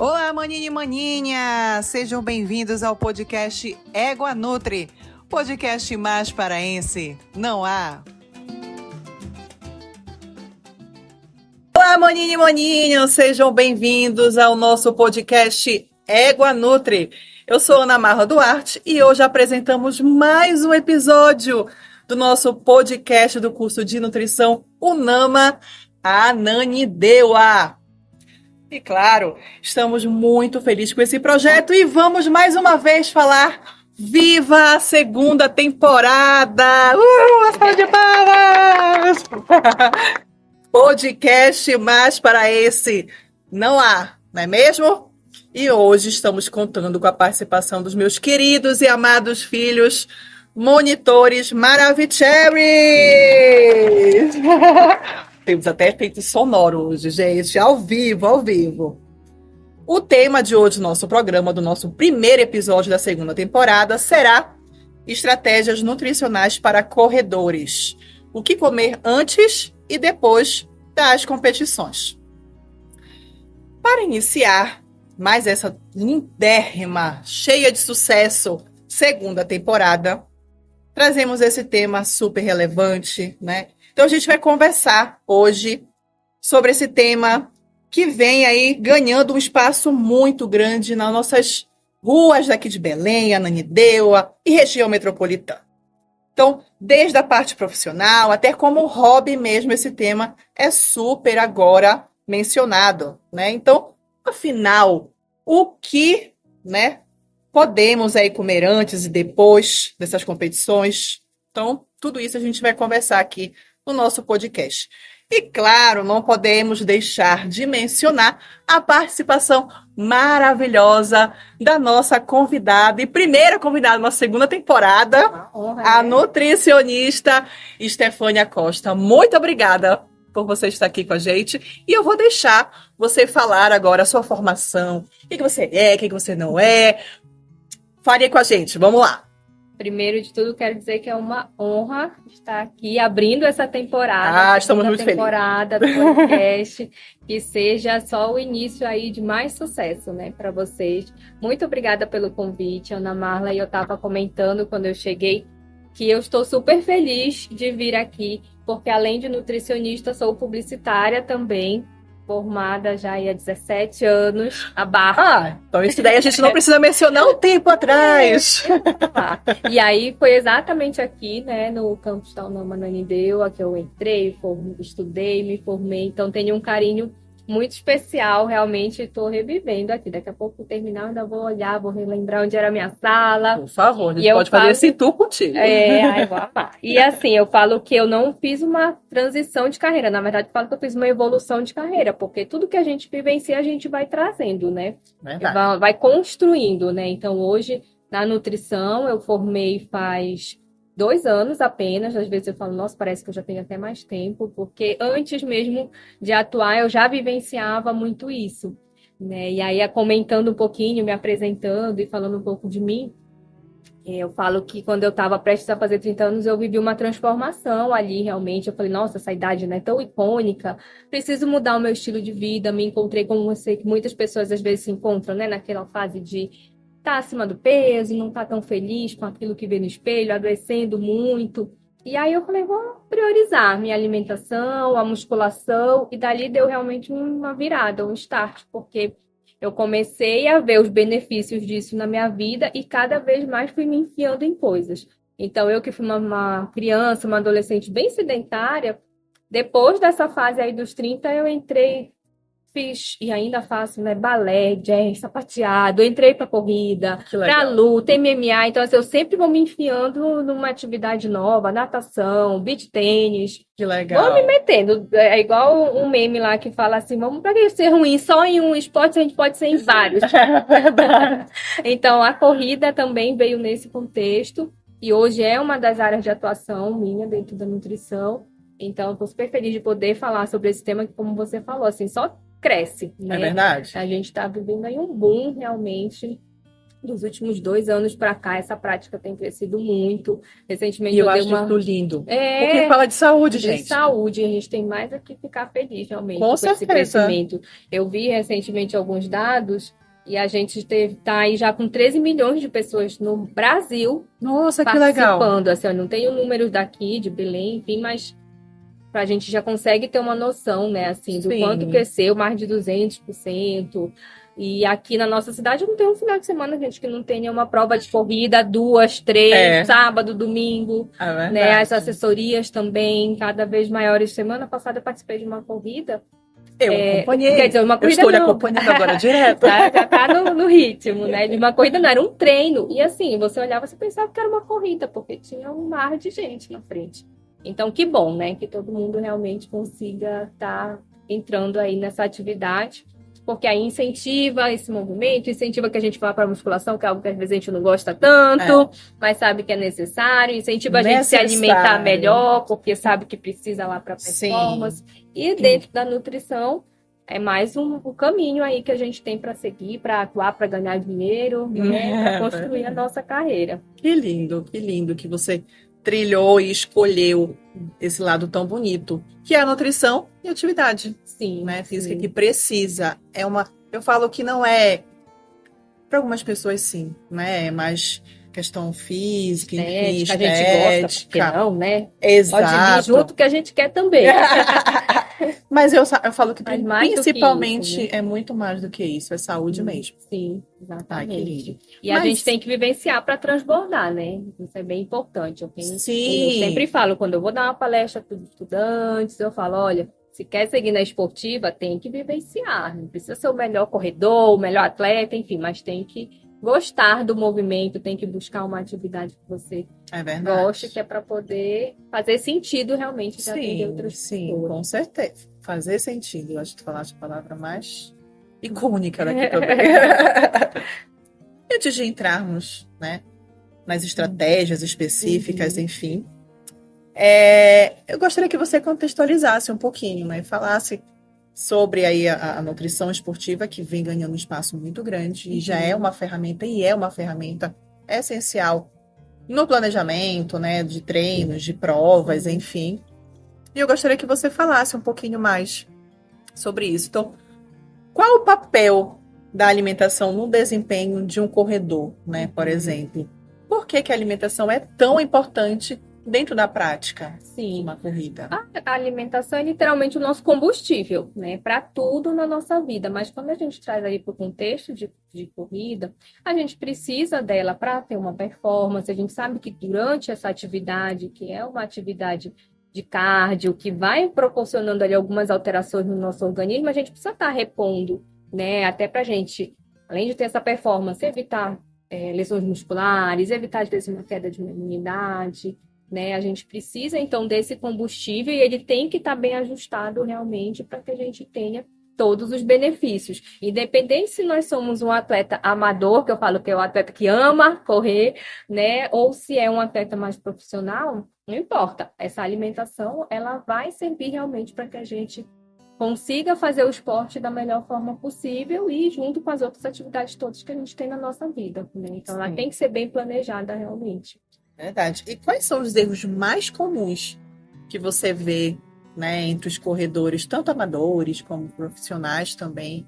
Olá, maninho e maninha! Sejam bem-vindos ao podcast Égua Nutri, podcast mais paraense. Não há! Olá, maninho e maninha! Sejam bem-vindos ao nosso podcast Égua Nutri. Eu sou Ana Marra Duarte e hoje apresentamos mais um episódio do nosso podcast do curso de nutrição UNAMA Ananindeua. E claro, estamos muito felizes com esse projeto e vamos mais uma vez falar viva a segunda temporada! Uma salva de palmas! Podcast mais paraense não há, não é mesmo? E hoje estamos contando com a participação dos meus queridos e amados filhos, monitores Maravicheries! Temos até efeitos sonoros hoje, gente, ao vivo, ao vivo. O tema de hoje do nosso programa, do nosso primeiro episódio da segunda temporada, será estratégias nutricionais para corredores. O que comer antes e depois das competições. Para iniciar mais essa lindérrima, cheia de sucesso, segunda temporada, trazemos esse tema super relevante, né? Então, a gente vai conversar hoje sobre esse tema que vem aí ganhando um espaço muito grande nas nossas ruas daqui de Belém, Ananindeua e região metropolitana. Então, desde a parte profissional até como hobby mesmo, esse tema é super agora mencionado, né? Então, afinal, o que, né, podemos aí comer antes e depois dessas competições? Então, tudo isso a gente vai conversar aqui no nosso podcast. E, claro, não podemos deixar de mencionar a participação maravilhosa da nossa convidada, e primeira convidada da nossa segunda temporada, a nutricionista Estefânia Costa. Muito obrigada por você estar aqui com a gente. E eu vou deixar você falar agora a sua formação, o que você é, o que você não é. Fale com a gente, vamos lá. Primeiro de tudo, quero dizer que é uma honra estar aqui abrindo essa temporada. Estamos muito temporada do podcast, que seja só o início aí de mais sucesso, né, para vocês. Muito obrigada pelo convite, Ana Marla. E eu estava comentando quando eu cheguei que eu estou super feliz de vir aqui, porque além de nutricionista, sou publicitária também. Formada já há 17 anos, a barra. Então isso daí a gente não precisa mencionar um tempo atrás. E aí foi exatamente aqui, né, no campus da UNAMA Ananindeua, que eu entrei, estudei, me formei. Então tenho um carinho muito especial, realmente estou revivendo aqui. Daqui a pouco terminar, ainda vou olhar, vou relembrar onde era a minha sala. Por favor, a gente pode fazer esse tour contigo. Ai, vou amar. E assim, eu falo que eu não fiz uma transição de carreira, na verdade eu falo que eu fiz uma evolução de carreira, porque tudo que a gente vivencia a gente vai trazendo, né? Vai construindo, né? Então hoje, na nutrição, eu formei faz 2 anos apenas. Às vezes eu falo, nossa, parece que eu já tenho até mais tempo, porque antes mesmo de atuar eu já vivenciava muito isso, né? E aí, comentando um pouquinho, me apresentando e falando um pouco de mim, eu falo que quando eu estava prestes a fazer 30 anos, eu vivi uma transformação ali, realmente. Eu falei, nossa, essa idade não é tão icônica, preciso mudar o meu estilo de vida. Me encontrei com você, que muitas pessoas às vezes se encontram, né, naquela fase de tá acima do peso, não tá tão feliz com aquilo que vê no espelho, adoecendo muito. E aí eu falei, vou priorizar minha alimentação, a musculação, e dali deu realmente uma virada, um start, porque eu comecei a ver os benefícios disso na minha vida e cada vez mais fui me enfiando em coisas. Então, eu que fui uma criança, uma adolescente bem sedentária, depois dessa fase aí dos 30, eu entrei, fiz e ainda faço, né, balé, jazz, sapateado, entrei para corrida, para luta, MMA. Então, assim, eu sempre vou me enfiando numa atividade nova, natação, beach tênis. Que legal. Vou me metendo. É igual um meme lá que fala assim, vamos para que ser ruim só em um esporte, a gente pode ser em vários. Então, a corrida também veio nesse contexto e hoje é uma das áreas de atuação minha dentro da nutrição. Então, estou super feliz de poder falar sobre esse tema que, como você falou, assim, só cresce, né? É verdade. A gente está vivendo aí um boom, realmente, Dos últimos 2 anos para cá, essa prática tem crescido muito. Recentemente eu acho isso lindo. Porque fala de saúde, gente. De saúde, a gente tem mais aqui ficar feliz, realmente, com esse crescimento. Eu vi recentemente alguns dados e a gente está aí já com 13 milhões de pessoas no Brasil. Nossa, que legal. Participando. Assim, eu não tenho números daqui, de Belém, enfim, mas a gente já consegue ter uma noção, né, assim, do quanto cresceu, mais de 200%. E aqui na nossa cidade não tem um final de semana, gente, que não tenha uma prova de corrida, 2, 3, sábado, domingo, né? As assessorias também, cada vez maiores. Semana passada eu participei de uma corrida. Eu acompanhei. Quer dizer, uma corrida eu estou lhe acompanhando agora direto. Já tá no ritmo, né? De uma corrida não, era um treino. E assim, você olhava e pensava que era uma corrida, porque tinha um mar de gente na frente. Então, que bom, né? Que todo mundo realmente consiga estar entrando aí nessa atividade. Porque aí incentiva esse movimento, incentiva que a gente vá para a musculação, que é algo que às vezes a gente não gosta tanto, mas sabe que é necessário, incentiva a gente se alimentar melhor, porque sabe que precisa lá para performance. E dentro da nutrição, é mais um caminho aí que a gente tem para seguir, para atuar, para ganhar dinheiro, né? Para construir a nossa carreira. Que lindo que você trilhou e escolheu esse lado tão bonito, que é a nutrição e atividade. Sim, né? Física que precisa. Eu falo que não é, para algumas pessoas sim, né? É mais questão física, enfim, estética. A gente gosta, porque não, né? Exato. Pode vir junto que a gente quer também. Mas eu falo que principalmente isso, né? é muito mais do que isso, é saúde mesmo. Sim, exatamente. Ai, que lindo. E a gente tem que vivenciar para transbordar, né? Isso é bem importante. Eu sempre falo, quando eu vou dar uma palestra para os estudantes, eu falo, olha, se quer seguir na esportiva, tem que vivenciar. Não precisa ser o melhor corredor, o melhor atleta, enfim, mas tem que gostar do movimento, tem que buscar uma atividade que você goste, que é para poder fazer sentido realmente de atender outras pessoas. Sim, com certeza. Fazer sentido. Eu acho que tu falaste a palavra mais icônica daqui também. Antes de entrarmos, né, nas estratégias específicas, enfim, eu gostaria que você contextualizasse um pouquinho, né, falasse sobre aí a nutrição esportiva, que vem ganhando um espaço muito grande e já é uma ferramenta essencial no planejamento, né, de treinos, de provas, enfim. E eu gostaria que você falasse um pouquinho mais sobre isso. Então, qual o papel da alimentação no desempenho de um corredor, né, por exemplo? Por que a alimentação é tão importante dentro da prática de uma corrida? A alimentação é literalmente o nosso combustível, né, para tudo na nossa vida. Mas quando a gente traz aí para o contexto de corrida, a gente precisa dela para ter uma performance. A gente sabe que durante essa atividade, que é uma atividade de cardio, que vai proporcionando ali algumas alterações no nosso organismo, a gente precisa estar repondo, né? Até para a gente, além de ter essa performance, evitar lesões musculares, evitar, às vezes, uma queda de imunidade, né? A gente precisa, então, desse combustível e ele tem que estar bem ajustado realmente para que a gente tenha todos os benefícios. Independente se nós somos um atleta amador, que eu falo que é um atleta que ama correr, né? Ou se é um atleta mais profissional, não importa. Essa alimentação, ela vai servir realmente para que a gente consiga fazer o esporte da melhor forma possível e junto com as outras atividades todas que a gente tem na nossa vida, né? Então, ela tem que ser bem planejada realmente. Verdade. E quais são os erros mais comuns que você vê, né, entre os corredores, tanto amadores como profissionais também,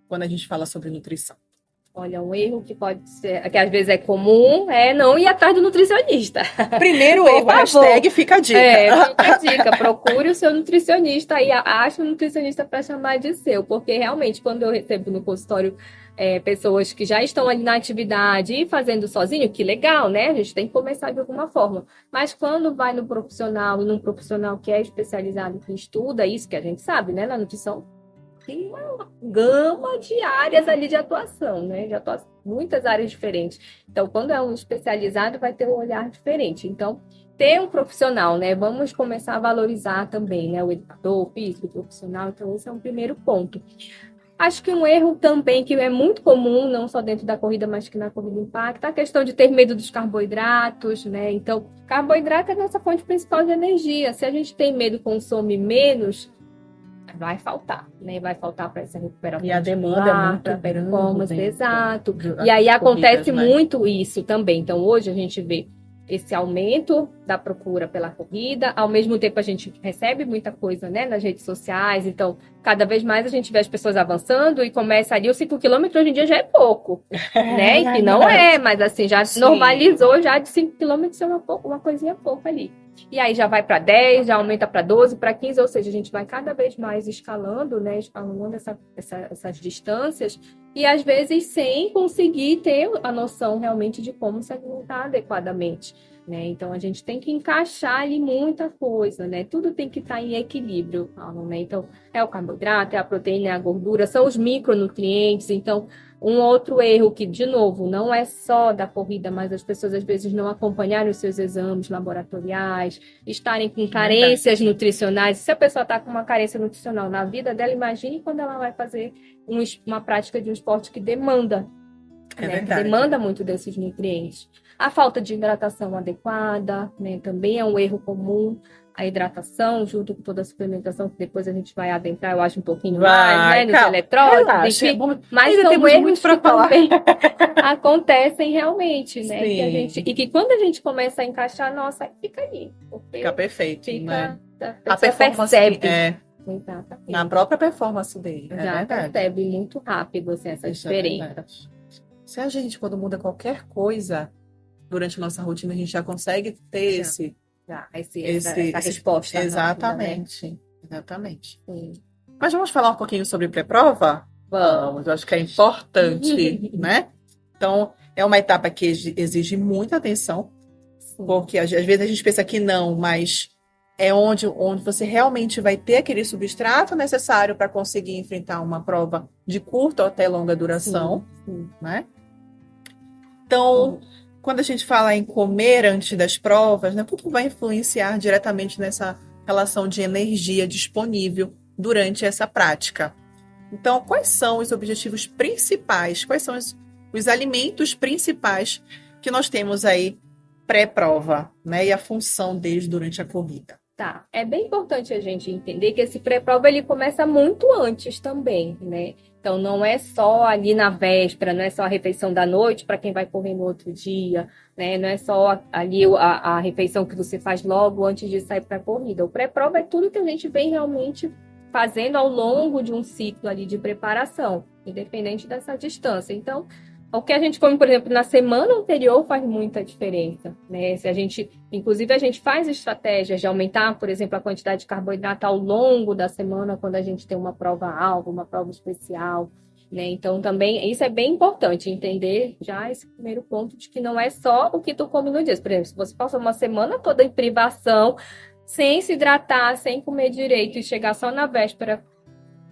quando a gente fala sobre nutrição? Olha, um erro que pode ser, que às vezes é comum, é não ir atrás do nutricionista. Primeiro erro, hashtag fica a dica. Fica a dica, procure o seu nutricionista e ache um nutricionista para chamar de seu, porque realmente quando eu recebo no consultório pessoas que já estão ali na atividade e fazendo sozinho, que legal, né? A gente tem que começar de alguma forma. Mas quando vai no profissional, num profissional que é especializado, que estuda isso, que a gente sabe, né? Na nutrição, tem uma gama de áreas ali de atuação, né? De atuação, muitas áreas diferentes. Então, quando é um especializado, vai ter um olhar diferente. Então, ter um profissional, né? Vamos começar a valorizar também, né? O educador, o físico, o profissional. Então, esse é um primeiro ponto. Acho que um erro também que é muito comum, não só dentro da corrida, mas que na corrida impacta, a questão de ter medo dos carboidratos, né? Então, carboidrato é a nossa fonte principal de energia. Se a gente tem medo, consome menos, vai faltar, né? Vai faltar para essa recuperação. E a demanda é muito performance, exato. E aí acontece muito isso também. Então, hoje a gente vê esse aumento da procura pela corrida, ao mesmo tempo a gente recebe muita coisa, né, nas redes sociais, então cada vez mais a gente vê as pessoas avançando e começa ali, os 5 quilômetros hoje em dia já é pouco, né, e que não é, mas assim, já normalizou, já de 5 quilômetros é uma coisinha pouca ali. E aí já vai para 10, já aumenta para 12, para 15, ou seja, a gente vai cada vez mais escalando, né, escalando essas distâncias, e às vezes sem conseguir ter a noção realmente de como se alimentar adequadamente, né? Então a gente tem que encaixar ali muita coisa, né? Tudo tem que estar em equilíbrio, né? Então é o carboidrato, é a proteína, é a gordura, são os micronutrientes. Então um outro erro que, de novo, não é só da corrida, mas as pessoas às vezes não acompanharem os seus exames laboratoriais, estarem com carências nutricionais. Se a pessoa está com uma carência nutricional na vida dela, imagine quando ela vai fazer uma prática de um esporte que demanda, né? Que demanda muito desses nutrientes. A falta de hidratação adequada, né? Também é um erro comum. A hidratação, junto com toda a suplementação, que depois a gente vai adentrar, eu acho, um pouquinho mais, né? Nos eletrólitos, enfim. Mas são erros que também acontecem realmente, né? Que que quando a gente começa a encaixar, nossa, fica ali. Fica perfeito, né? A performance percebe. Exatamente. Na própria performance dele. Já percebe muito rápido assim, essa diferença. Se a gente, quando muda qualquer coisa durante a nossa rotina, a gente já consegue ter essa resposta. Exatamente. Rápida, né? Exatamente. Sim. Mas vamos falar um pouquinho sobre pré-prova? Vamos, eu acho que é importante, né? Então, é uma etapa que exige muita atenção, porque às vezes a gente pensa que não, mas é onde você realmente vai ter aquele substrato necessário para conseguir enfrentar uma prova de curta ou até longa duração, né? Então, quando a gente fala em comer antes das provas, né, tudo vai influenciar diretamente nessa relação de energia disponível durante essa prática. Então, quais são os objetivos principais? Quais são os alimentos principais que nós temos aí pré-prova, né? E a função deles durante a corrida? Tá, é bem importante a gente entender que esse pré-prova ele começa muito antes também, né? Então não é só ali na véspera, não é só a refeição da noite para quem vai correr no outro dia, né? Não é só ali a refeição que você faz logo antes de sair para a corrida. O pré-prova é tudo que a gente vem realmente fazendo ao longo de um ciclo ali de preparação, independente dessa distância. Então, o que a gente come, por exemplo, na semana anterior faz muita diferença, né? Inclusive, a gente faz estratégias de aumentar, por exemplo, a quantidade de carboidrato ao longo da semana, quando a gente tem uma prova-alvo, uma prova especial, né? Então, também, isso é bem importante, entender já esse primeiro ponto de que não é só o que tu come no dia. Por exemplo, se você passa uma semana toda em privação, sem se hidratar, sem comer direito, e chegar só na véspera,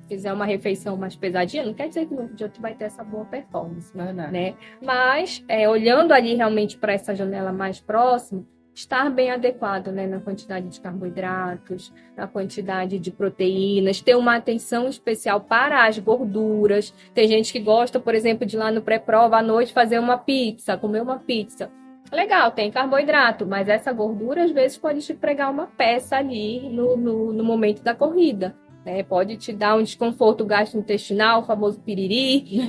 fizer uma refeição mais pesadinha, não quer dizer que no dia tu vai ter essa boa performance, né? Mas, olhando ali realmente para essa janela mais próxima, estar bem adequado, né, na quantidade de carboidratos, na quantidade de proteínas, ter uma atenção especial para as gorduras. Tem gente que gosta, por exemplo, de ir lá no pré-prova à noite fazer uma pizza, comer uma pizza. Legal, tem carboidrato, mas essa gordura às vezes pode te pregar uma peça ali no momento da corrida. Pode te dar um desconforto gastrointestinal, o famoso piriri.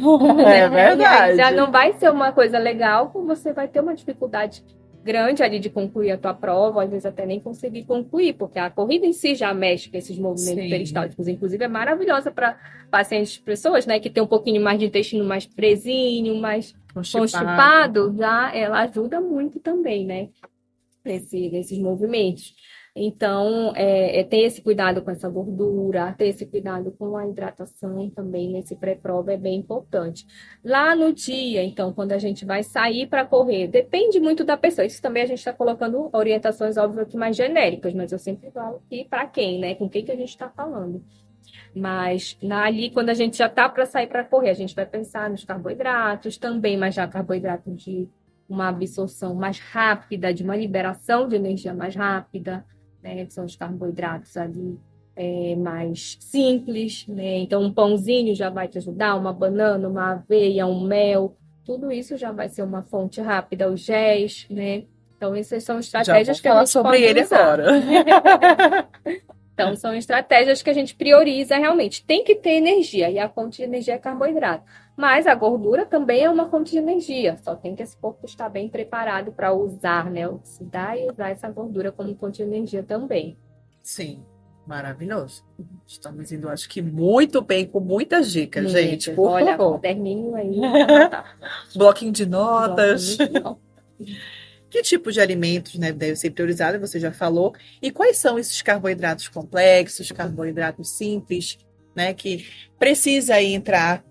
É verdade. Já não vai ser uma coisa legal, você vai ter uma dificuldade grande ali de concluir a tua prova, às vezes até nem conseguir concluir, porque a corrida em si já mexe com esses movimentos peristálticos. Inclusive, é maravilhosa para pacientes, pessoas, né, que tem um pouquinho mais de intestino mais presinho, mais constipado, já ela ajuda muito também, né, nesses movimentos. Então, ter esse cuidado com essa gordura, ter esse cuidado com a hidratação também nesse pré-prova é bem importante. Lá no dia, então, quando a gente vai sair para correr, depende muito da pessoa. Isso também a gente está colocando orientações, óbvio, aqui mais genéricas, mas eu sempre falo que para quem, né? Com quem que a gente está falando. Mas ali, quando a gente já está para sair para correr, a gente vai pensar nos carboidratos também, mas já carboidrato de uma absorção mais rápida, de uma liberação de energia mais rápida, né, que são os carboidratos ali mais simples, né? Então um pãozinho já vai te ajudar, uma banana, uma aveia, um mel, tudo isso já vai ser uma fonte rápida, os géis, né? Então essas são estratégias que a gente sobre pode ele usar. agora. Então, são estratégias que a gente prioriza realmente. Tem que ter energia, e a fonte de energia é carboidrato. Mas a gordura também é uma fonte de energia. Só tem que esse corpo estar bem preparado para usar, né? Oxidar e usar essa gordura como fonte de energia também. Sim, maravilhoso. Estamos indo, acho que muito bem, com muitas dicas, gente. Por Olha, favor. caderninho aí. Bloquinho de notas. Bloquinho de notas. Que tipo de alimentos, né, deve ser priorizado, você já falou. E quais são esses carboidratos complexos, carboidratos simples, né, que precisa aí entrar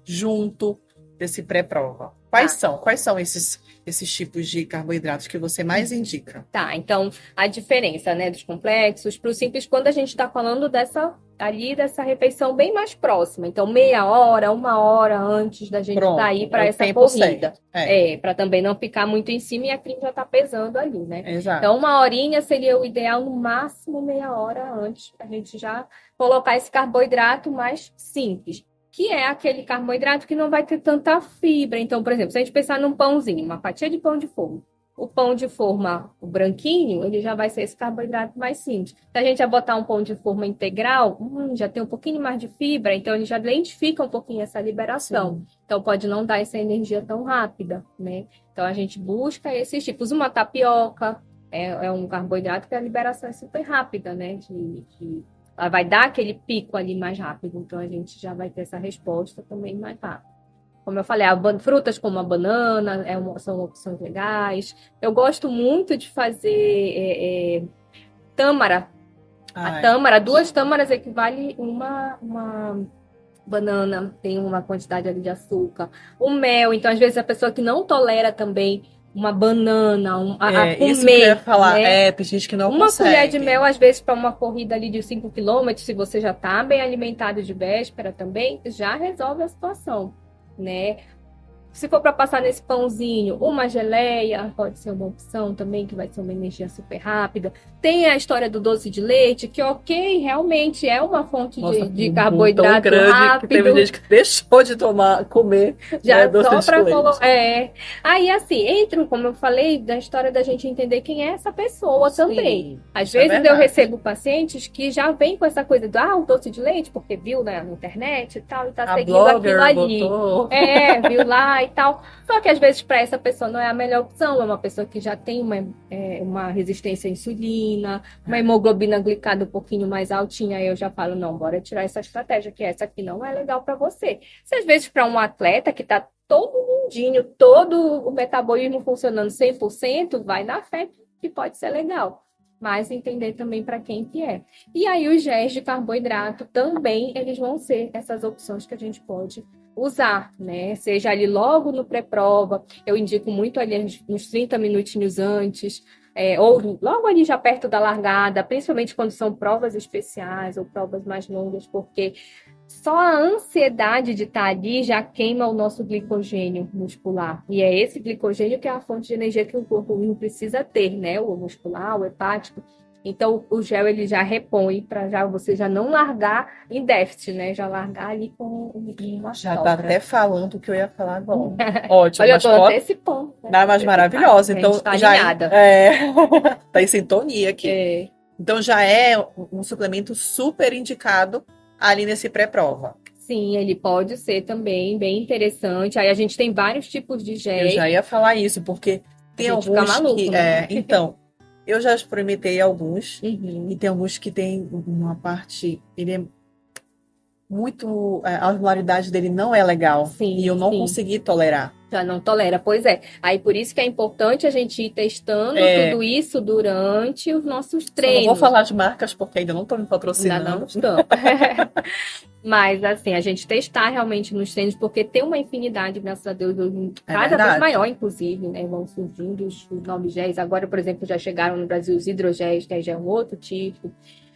junto desse pré-prova? Quais são esses tipos de carboidratos que você mais indica? Tá, então a diferença, né, dos complexos para o simples, quando a gente está falando dessa refeição bem mais próxima. Então, meia hora, uma hora antes da gente sair para essa corrida. Para também não ficar muito em cima e a cream já está pesando ali, né? Exato. Então, uma horinha seria o ideal, no máximo meia hora antes, para a gente já colocar esse carboidrato mais simples, que é aquele carboidrato que não vai ter tanta fibra. Então, por exemplo, se a gente pensar num pãozinho, uma fatia de pão de forma, o pão de forma, o branquinho, ele já vai ser esse carboidrato mais simples. Se a gente já botar um pão de forma integral, já tem um pouquinho mais de fibra, então ele já lentifica um pouquinho essa liberação. Sim. Então pode não dar essa energia tão rápida, né? Então a gente busca esses tipos. Uma tapioca é um carboidrato que a liberação é super rápida, né? Ela vai dar aquele pico ali mais rápido, então a gente já vai ter essa resposta também mais rápido. Como eu falei, frutas como a banana são opções legais. Eu gosto muito de fazer tâmara. A tâmara, 2 tâmaras equivale uma banana, tem uma quantidade ali de açúcar. O mel, então às vezes a pessoa que não tolera também uma banana, a comer. Isso que eu ia falar, né? Tem gente que não consegue. Uma colher de mel, às vezes, para uma corrida ali de 5 quilômetros, se você já está bem alimentado de véspera também, já resolve a situação, né? Se for para passar nesse pãozinho, uma geleia pode ser uma opção também, que vai ser uma energia super rápida. Tem a história do doce de leite, que realmente é uma fonte de carboidrato tão grande rápido. Que teve gente que deixou de comer já doce só para colocar. Aí, assim, entra, como eu falei, da história da gente entender quem é essa pessoa. Sim, também. Às vezes eu recebo pacientes que já vêm com essa coisa do o doce de leite, porque viu, né, na internet e tal, e tá seguindo aquilo ali. Botou. Viu lá e tal. Só que às vezes para essa pessoa não é a melhor opção, é uma pessoa que já tem uma resistência à insulina, uma hemoglobina glicada um pouquinho mais altinha, aí eu já falo, não, bora tirar essa estratégia, que essa aqui não é legal para você. Se às vezes para um atleta que tá todo mundinho, todo o metabolismo funcionando 100%, vai na fé que pode ser legal. Mas entender também para quem que é. E aí os géis de carboidrato também, eles vão ser essas opções que a gente pode usar, né? Seja ali logo no pré-prova, eu indico muito ali uns 30 minutinhos antes, ou logo ali já perto da largada, principalmente quando são provas especiais ou provas mais longas, porque só a ansiedade de estar ali já queima o nosso glicogênio muscular. E é esse glicogênio que é a fonte de energia que o corpo precisa ter, né? O muscular, o hepático. Então, o gel ele já repõe para você já não largar em déficit, né? Já largar ali com uma Já sobra. tá até falando o que eu ia falar agora. Ótimo. Olha, eu tô antecipando. Né? Mas maravilhosa. Então, tá já alinhada. Tá em sintonia aqui. Então, já é um suplemento super indicado ali nesse pré-prova. Sim, ele pode ser também bem interessante. Aí a gente tem vários tipos de gel. Eu já ia falar isso, porque tem alguns maluco, que... né? Então, eu já experimentei alguns, e tem alguns que tem uma parte... Ele é muito... A osmolaridade dele não é legal. Sim, e eu não consegui tolerar. Já não tolera, pois é. Aí por isso que é importante a gente ir testando tudo isso durante os nossos treinos. Só não vou falar de marcas, porque ainda não estou me patrocinando. Ainda não estão. Mas, assim, a gente testar realmente nos treinos, porque tem uma infinidade, graças a Deus, cada vez maior, inclusive, né? Vão surgindo os novos géis. Agora, por exemplo, já chegaram no Brasil os hidrogéis, que aí já é um outro tipo.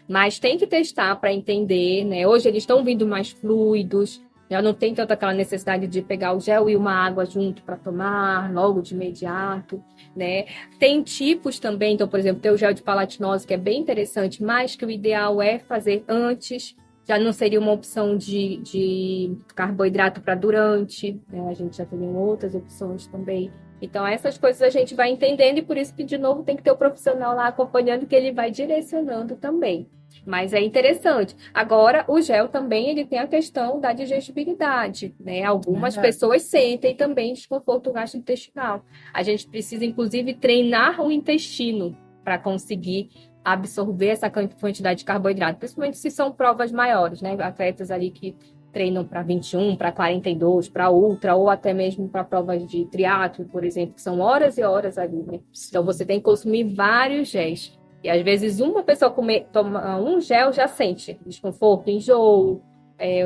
Mas tem que testar para entender, né? Hoje eles estão vindo mais fluidos, já não tem tanta aquela necessidade de pegar o gel e uma água junto para tomar logo de imediato, né? Tem tipos também, então, por exemplo, tem o gel de palatinose, que é bem interessante, mas que o ideal é fazer antes. Já não seria uma opção de carboidrato para durante, né? A gente já tem outras opções também. Então, essas coisas a gente vai entendendo e por isso que, de novo, tem que ter o profissional lá acompanhando, que ele vai direcionando também. Mas é interessante. Agora, o gel também ele tem a questão da digestibilidade, né? Algumas pessoas sentem também desconforto gastrointestinal. A gente precisa, inclusive, treinar o intestino para conseguir absorver essa quantidade de carboidrato, principalmente se são provas maiores, né? Atletas ali que treinam para 21, para 42, para ultra, ou até mesmo para provas de triatlo, por exemplo, que são horas e horas ali, né? Então, você tem que consumir vários géis. E às vezes uma pessoa toma um gel já sente desconforto, enjoo,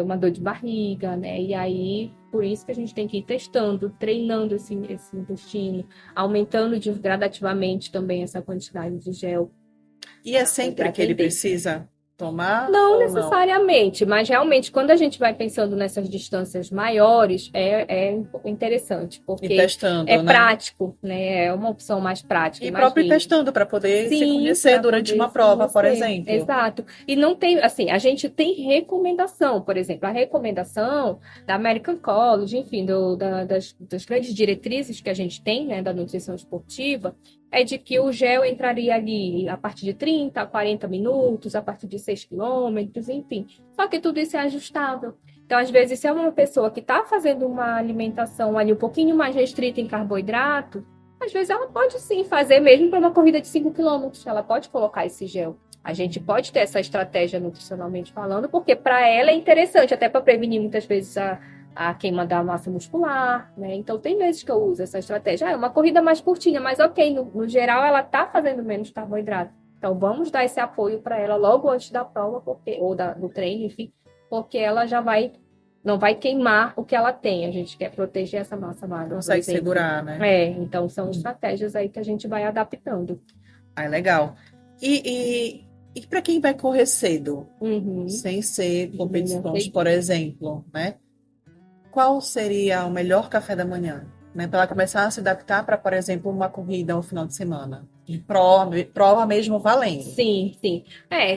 uma dor de barriga, né? E aí, por isso que a gente tem que ir testando, treinando esse intestino, aumentando gradativamente também essa quantidade de gel. E é sempre que ele precisa tomar? Não necessariamente, mas realmente quando a gente vai pensando nessas distâncias maiores, é interessante, porque testando, é prático, né? É uma opção mais prática. E próprio testando para poder se conhecer durante uma prova, por exemplo. Exato. E não tem, assim, a gente tem recomendação, por exemplo, a recomendação da American College, enfim, das grandes diretrizes que a gente tem, né, da nutrição esportiva, é de que o gel entraria ali a partir de 30 a 40 minutos, a partir de 6 quilômetros, enfim. Só que tudo isso é ajustável. Então, às vezes, se é uma pessoa que está fazendo uma alimentação ali um pouquinho mais restrita em carboidrato, às vezes ela pode sim fazer mesmo para uma corrida de 5 quilômetros. Ela pode colocar esse gel. A gente pode ter essa estratégia nutricionalmente falando, porque para ela é interessante, até para prevenir muitas vezes a queima da massa muscular, né? Então, tem vezes que eu uso essa estratégia. É uma corrida mais curtinha, mas ok, no geral ela está fazendo menos carboidrato. Então, vamos dar esse apoio para ela logo antes da prova, do treino, enfim, porque ela já não vai queimar o que ela tem. A gente quer proteger essa massa magra. Consegue segurar, né? Então são estratégias aí que a gente vai adaptando. Legal. E para quem vai correr cedo, sem ser competições, por exemplo, né? Qual seria o melhor café da manhã? Né, para ela começar a se adaptar para, por exemplo, uma corrida no final de semana. De prova mesmo valendo. Sim.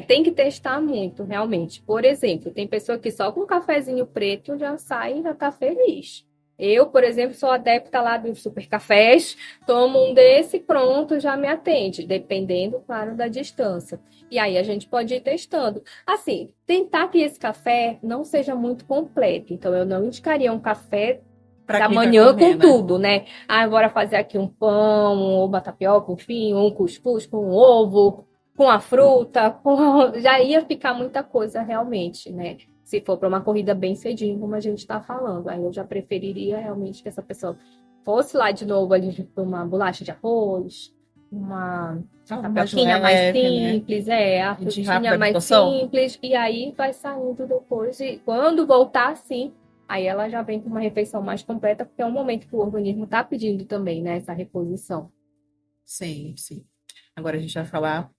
Tem que testar muito, realmente. Por exemplo, tem pessoa que só com um cafezinho preto já sai, já tá feliz. Eu, por exemplo, sou adepta lá dos super cafés, tomo um desse, pronto, já me atende, dependendo, claro, da distância. E aí a gente pode ir testando. Assim, tentar que esse café não seja muito completo. Então, eu não indicaria um café da manhã com tudo, né? Bora fazer aqui um pão, ou uma tapioca, enfim, um cuscuz com um ovo, com a fruta, já ia ficar muita coisa realmente, né? Se for para uma corrida bem cedinho, como a gente está falando. Aí eu já preferiria realmente que essa pessoa fosse lá de novo ali para uma bolacha de arroz, uma tapioquinha mais simples, a frutinha mais simples, e aí vai saindo depois. E quando voltar, sim, aí ela já vem com uma refeição mais completa, porque é um momento que o organismo está pedindo também, né, essa reposição. Sim. Agora a gente vai falar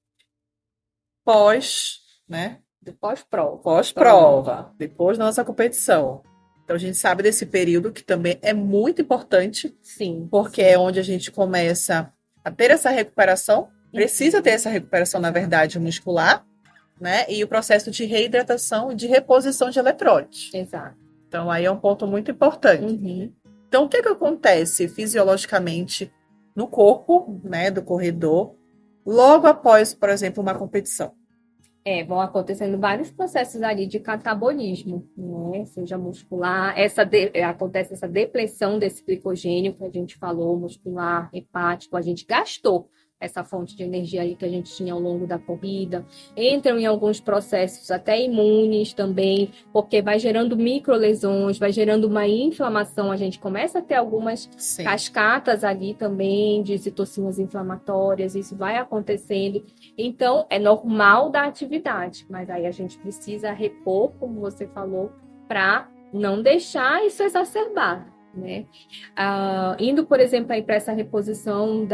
pós, né? Pós-prova. Pós-prova, depois da nossa competição. Então a gente sabe desse período que também é muito importante. Sim. Porque é onde a gente começa a ter essa recuperação. Precisa ter essa recuperação, na verdade, muscular, né? E o processo de reidratação e de reposição de eletrólitos. Exato. Então, aí é um ponto muito importante. Então, o que acontece fisiologicamente no corpo, né, do corredor, logo após, por exemplo, uma competição? Vão acontecendo vários processos ali de catabolismo, né? Seja muscular, acontece essa depressão desse glicogênio que a gente falou, muscular, hepático, a gente gastou essa fonte de energia aí que a gente tinha ao longo da corrida. Entram em alguns processos até imunes também, porque vai gerando microlesões, vai gerando uma inflamação. A gente começa a ter algumas cascatas ali também de citocinas inflamatórias, isso vai acontecendo. Então, é normal da atividade, mas aí a gente precisa repor, como você falou, para não deixar isso exacerbar. Né? Indo, por exemplo, para essa reposição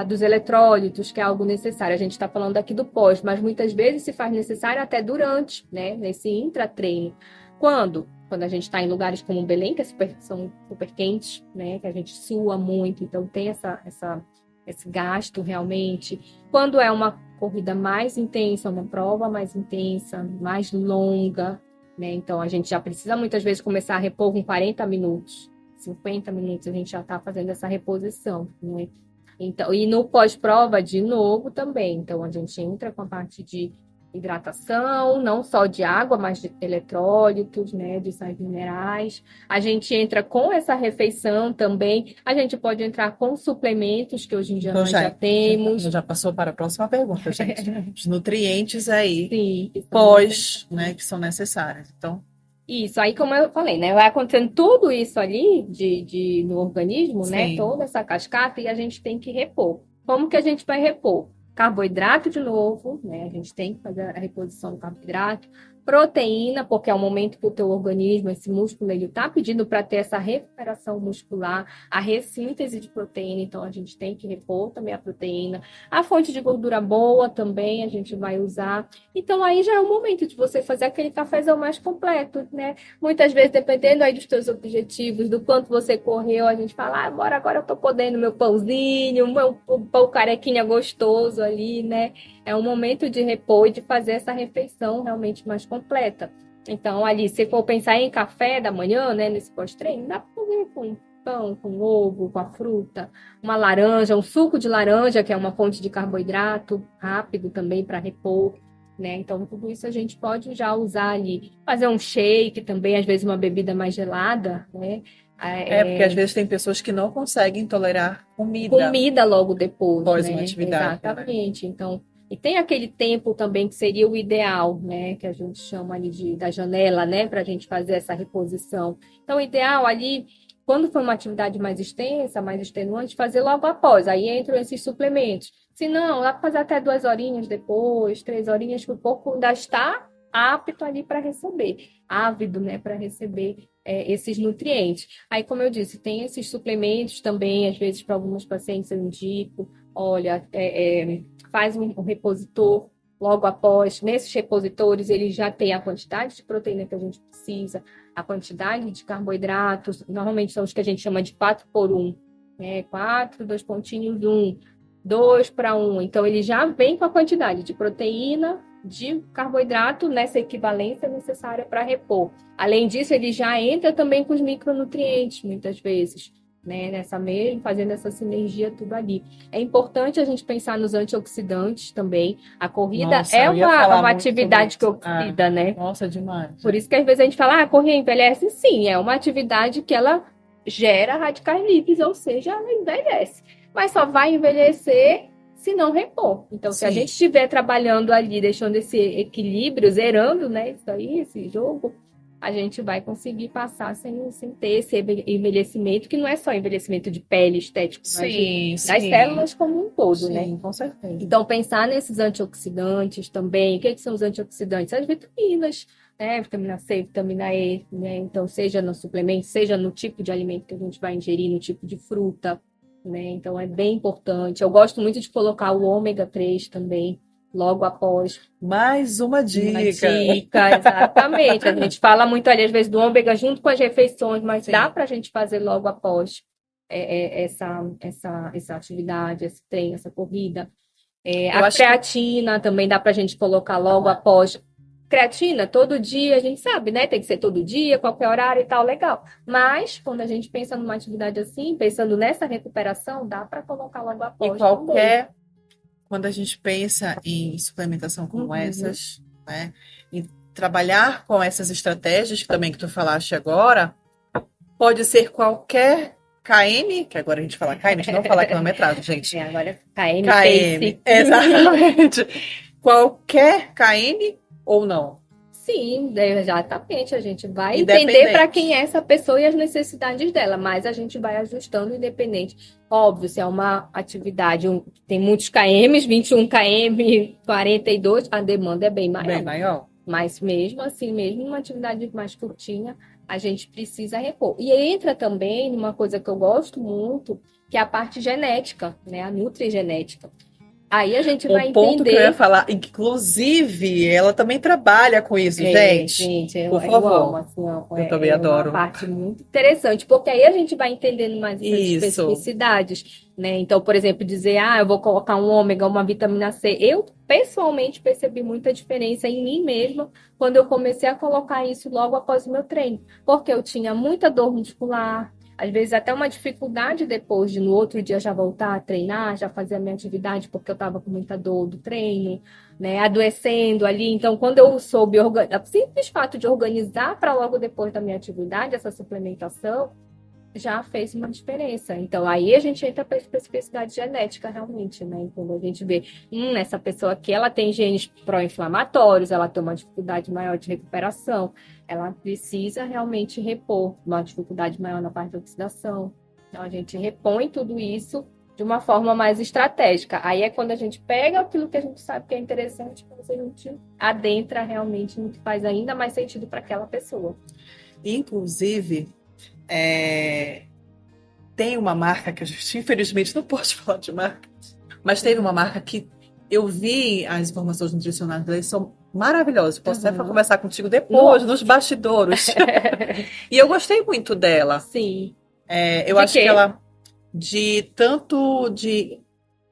dos eletrólitos, que é algo necessário. A gente está falando aqui do pós, mas muitas vezes se faz necessário até durante, né? Nesse intratreino. Quando a gente está em lugares como Belém, que são super quentes, né? Que a gente sua muito, então tem esse gasto realmente. Quando é uma corrida mais intensa, uma prova mais intensa, mais longa, né? Então a gente já precisa muitas vezes começar a repor com 40 minutos. 50 minutos a gente já está fazendo essa reposição, né? Então, e no pós-prova, de novo, também. Então, a gente entra com a parte de hidratação, não só de água, mas de eletrólitos, né, de sais minerais. A gente entra com essa refeição também. A gente pode entrar com suplementos, que hoje em dia Então, nós já temos. Já passou para a próxima pergunta, gente. Os nutrientes aí, Sim, né, que são necessários. Então, isso, aí como eu falei, né? Vai acontecendo tudo isso ali no organismo, né? sim. Toda essa cascata, e a gente tem que repor. Como que a gente vai repor? Carboidrato de novo, né? A gente tem que fazer a reposição do carboidrato. Proteína, porque é o momento que o teu organismo, esse músculo, ele tá pedindo para ter essa recuperação muscular, a ressíntese de proteína, então a gente tem que repor também a proteína. A fonte de gordura boa também a gente vai usar. Então aí já é o momento de você fazer aquele cafezão mais completo, né? Muitas vezes, dependendo aí dos teus objetivos, do quanto você correu, a gente fala, agora eu tô podendo meu pãozinho, meu pão carequinha gostoso ali, né? É um momento de repor e de fazer essa refeição realmente mais completa. Então, ali, se for pensar em café da manhã, né, nesse pós-treino, dá para fazer com pão, com ovo, com a fruta, uma laranja, um suco de laranja, que é uma fonte de carboidrato rápido também para repor, né? Então, tudo isso a gente pode já usar ali. Fazer um shake também, às vezes uma bebida mais gelada, né? Porque às vezes tem pessoas que não conseguem tolerar comida. Comida logo depois, Após né? uma atividade. Exatamente. Né? Então, e tem aquele tempo também que seria o ideal, né? Que a gente chama ali da janela, né? Para a gente fazer essa reposição. Então, o ideal ali, quando for uma atividade mais extensa, mais extenuante, fazer logo após. Aí entram esses suplementos. Se não, dá para fazer até 2 horinhas depois, 3 horinhas, que o corpo ainda está apto ali para receber, ávido, né? Para receber esses nutrientes. Aí, como eu disse, tem esses suplementos também, às vezes, para alguns pacientes eu indico, olha, faz um repositor logo após. Nesses repositores, ele já tem a quantidade de proteína que a gente precisa, a quantidade de carboidratos, normalmente são os que a gente chama de 4x1, né? 4, 2 pontinhos, 1, 2 para 1. Então, ele já vem com a quantidade de proteína, de carboidrato nessa equivalência necessária para repor. Além disso, ele já entra também com os micronutrientes, muitas vezes, né? Nessa mesmo, fazendo essa sinergia tudo ali. É importante a gente pensar nos antioxidantes também. A corrida é uma atividade que oxida, né? Nossa, demais. Por isso que às vezes a gente fala, a corrida envelhece? Sim, é uma atividade que ela gera radicais livres, ou seja, ela envelhece. Mas só vai envelhecer se não repor. Então, se a gente estiver trabalhando ali, deixando esse equilíbrio, zerando, né, isso aí, esse jogo, a gente vai conseguir passar sem ter esse envelhecimento, que não é só envelhecimento de pele estético, mas das células como um todo, né? Com certeza. Então, pensar nesses antioxidantes também. O que são os antioxidantes? As vitaminas, né? Vitamina C, vitamina E, né? Então, seja no suplemento, seja no tipo de alimento que a gente vai ingerir, no tipo de fruta, né? Então, é bem importante. Eu gosto muito de colocar o ômega 3 também, logo após. Mais uma dica. Uma dica, exatamente. A gente fala muito ali, às vezes, do ômega junto com as refeições, mas dá para a gente fazer logo após essa atividade, esse treino, essa corrida. A creatina também dá para a gente colocar logo após. Creatina, todo dia, a gente sabe, né? Tem que ser todo dia, qualquer horário e tal, legal. Mas, quando a gente pensa numa atividade assim, pensando nessa recuperação, dá para colocar logo após. E quando a gente pensa em suplementação como essas, né? E trabalhar com essas estratégias também que tu falaste agora, pode ser qualquer KM, que agora a gente fala KM, a gente não fala quilometragem, gente. Agora KM. Exatamente. Qualquer KM ou não? Sim, exatamente. A gente vai entender para quem é essa pessoa e as necessidades dela, mas a gente vai ajustando independente. Óbvio, se é uma atividade, tem muitos KMs, 21 km, 42, a demanda é bem maior. Bem maior. Mas mesmo assim, mesmo uma atividade mais curtinha, a gente precisa repor. E entra também numa coisa que eu gosto muito, que é a parte genética, né? A nutrigenética. Aí a gente vai entender... O ponto que eu ia falar, inclusive, ela também trabalha com isso, gente. Por favor. Eu amo, assim, eu também adoro. É uma parte muito interessante, porque aí a gente vai entendendo mais essas especificidades, né? Então, por exemplo, dizer, eu vou colocar um ômega, uma vitamina C. Eu, pessoalmente, percebi muita diferença em mim mesma quando eu comecei a colocar isso logo após o meu treino, porque eu tinha muita dor muscular, às vezes até uma dificuldade depois de no outro dia já voltar a treinar, já fazer a minha atividade porque eu estava com muita dor do treino, né, adoecendo ali. Então, quando eu soube organizar, o simples fato de organizar para logo depois da minha atividade, essa suplementação, já fez uma diferença. Então, aí a gente entra para a especificidade genética, realmente, né? Quando a gente vê, essa pessoa aqui, ela tem genes pró-inflamatórios, ela tem uma dificuldade maior de recuperação, ela precisa realmente repor uma dificuldade maior na parte da oxidação. Então, a gente repõe tudo isso de uma forma mais estratégica. Aí é quando a gente pega aquilo que a gente sabe que é interessante, quando a gente adentra realmente no que faz ainda mais sentido para aquela pessoa. Inclusive, tem uma marca que a gente, infelizmente, não pode falar de marca, mas teve uma marca que eu vi as informações nutricionais deles, são maravilhosas. Posso até conversar contigo depois, nos bastidores. E eu gostei muito dela. Sim. Eu acho que ela,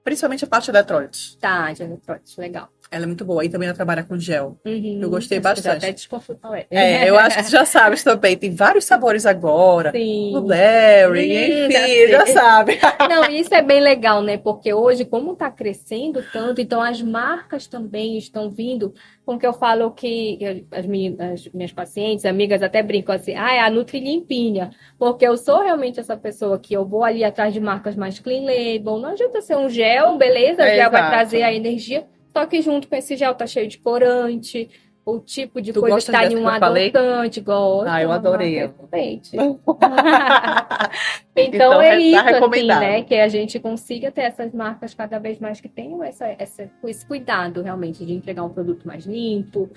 principalmente a parte de eletrólitos. Tá, de eletrólitos, legal. Ela é muito boa. E também ela trabalha com gel. Eu gostei acho bastante. Que já até desconfio qual é. Eu acho que tu já sabes também. Tem vários sabores agora. Sim. Blueberry, enfim, já sabe. Não, isso é bem legal, né? Porque hoje, como tá crescendo tanto, então as marcas também estão vindo com que eu falo que as minhas pacientes, amigas até brincam assim, é a Nutri Limpinha. Porque eu sou realmente essa pessoa que eu vou ali atrás de marcas mais clean label. Não adianta ser um gel, beleza? O gel vai trazer a energia. Só que junto com esse gel tá cheio de corante, o tipo de coisa que tá em um adotante, gosto. Eu adorei. Então é isso, assim, né? Que a gente consiga ter essas marcas cada vez mais que tenham esse cuidado realmente de entregar um produto mais limpo,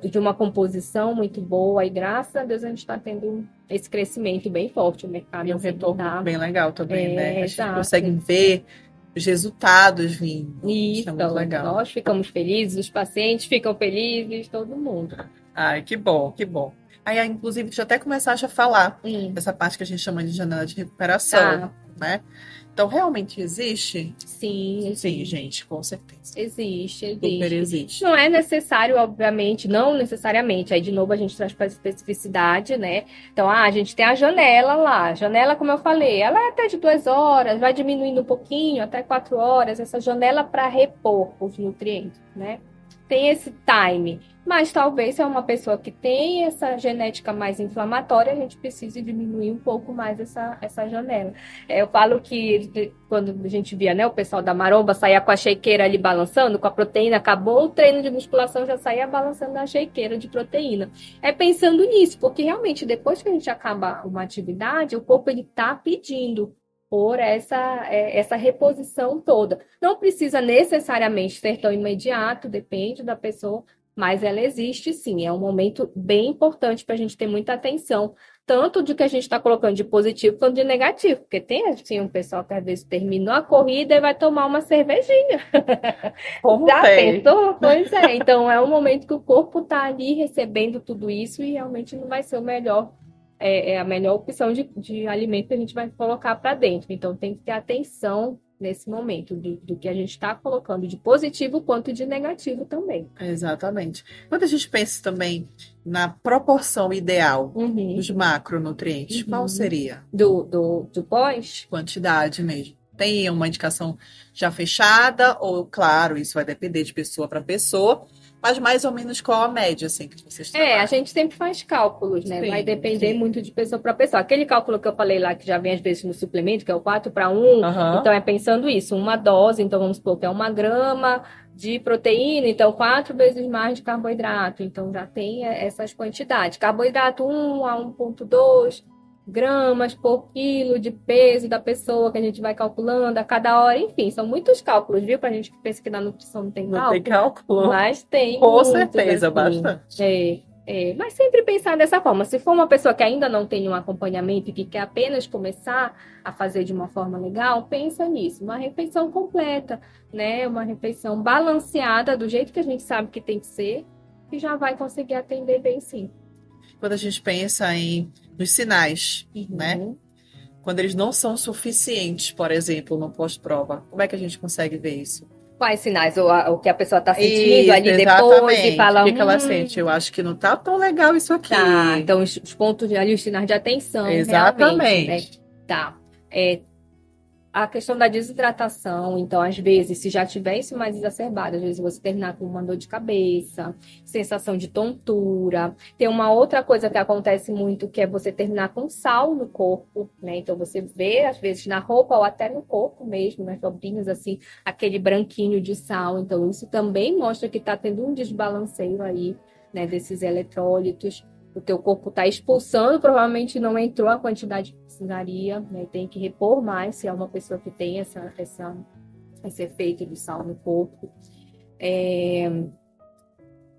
de uma composição muito boa. E graças a Deus a gente está tendo esse crescimento bem forte no mercado. E um retorno bem legal também, né? A gente exato. consegue ver os resultados vindo. Isso, é muito legal. Nós ficamos felizes, os pacientes ficam felizes, todo mundo. Ai, que bom, que bom. Aí, inclusive, já até começaste a falar dessa parte que a gente chama de janela de recuperação, né? Então, realmente existe? Sim, gente, com certeza. Existe. Super existe. Não é necessário, obviamente, não necessariamente. Aí, de novo, a gente traz para a especificidade, né? Então, a gente tem a janela lá. A janela, como eu falei, ela é até de 2 horas, vai diminuindo um pouquinho, até 4 horas. Essa janela para repor os nutrientes, né? Tem esse time. Mas talvez se é uma pessoa que tem essa genética mais inflamatória, a gente precise diminuir um pouco mais essa janela. Eu falo que quando a gente via, né, o pessoal da maromba saía com a shakeira ali balançando, com a proteína, acabou o treino de musculação, já saía balançando na shakeira de proteína. É pensando nisso, porque realmente depois que a gente acaba uma atividade, o corpo ele tá pedindo por essa reposição toda. Não precisa necessariamente ser tão imediato, depende da pessoa, mas ela existe sim. É um momento bem importante para a gente ter muita atenção, tanto de que a gente está colocando de positivo quanto de negativo, porque tem assim, um pessoal que às vezes terminou a corrida e vai tomar uma cervejinha. Como já pensou? Pois é. Então é um momento que o corpo está ali recebendo tudo isso e realmente não vai ser o melhor. É a melhor opção de alimento que a gente vai colocar para dentro. Então, tem que ter atenção nesse momento do que a gente está colocando de positivo quanto de negativo também. Exatamente. Quando a gente pensa também na proporção ideal dos macronutrientes, qual seria? Do pós? Quantidade mesmo. Tem uma indicação já fechada ou, claro, isso vai depender de pessoa para pessoa, mas mais ou menos qual a média, assim, que vocês trabalham? A gente sempre faz cálculos, né? Sim, vai depender muito de pessoa para pessoa. Aquele cálculo que eu falei lá, que já vem às vezes no suplemento, que é o 4:1, então é pensando isso, uma dose, então vamos supor que é 1 grama de proteína, então 4 vezes mais de carboidrato, então já tem essas quantidades. Carboidrato 1 a 1,2 gramas por quilo de peso da pessoa que a gente vai calculando a cada hora, enfim, são muitos cálculos, viu? Pra gente que pensa que na nutrição não tem cálculo. Não tem cálculo. Mas tem. Com certeza, assim, bastante. Mas sempre pensar dessa forma. Se for uma pessoa que ainda não tem um acompanhamento e que quer apenas começar a fazer de uma forma legal, pensa nisso. Uma refeição completa, né? Uma refeição balanceada, do jeito que a gente sabe que tem que ser, e já vai conseguir atender bem sim. Quando a gente pensa nos sinais, né? Quando eles não são suficientes, por exemplo, no pós-prova, como é que a gente consegue ver isso? Quais sinais? O que a pessoa está sentindo ali depois e fala... O que ela sente? Eu acho que não tá tão legal isso aqui. Tá, então os pontos ali, os sinais de atenção, exatamente. Realmente, né? Tá. A questão da desidratação, então, às vezes, se já tiver isso mais exacerbado, às vezes você terminar com uma dor de cabeça, sensação de tontura. Tem uma outra coisa que acontece muito, que é você terminar com sal no corpo, né? Então, você vê, às vezes, na roupa ou até no corpo mesmo, nas dobrinhas, assim, aquele branquinho de sal. Então, isso também mostra que está tendo um desbalanceio aí, né, desses eletrólitos. O teu corpo está expulsando, provavelmente não entrou a quantidade que precisaria, né? Tem que repor mais, se é uma pessoa que tem esse efeito do sal no corpo.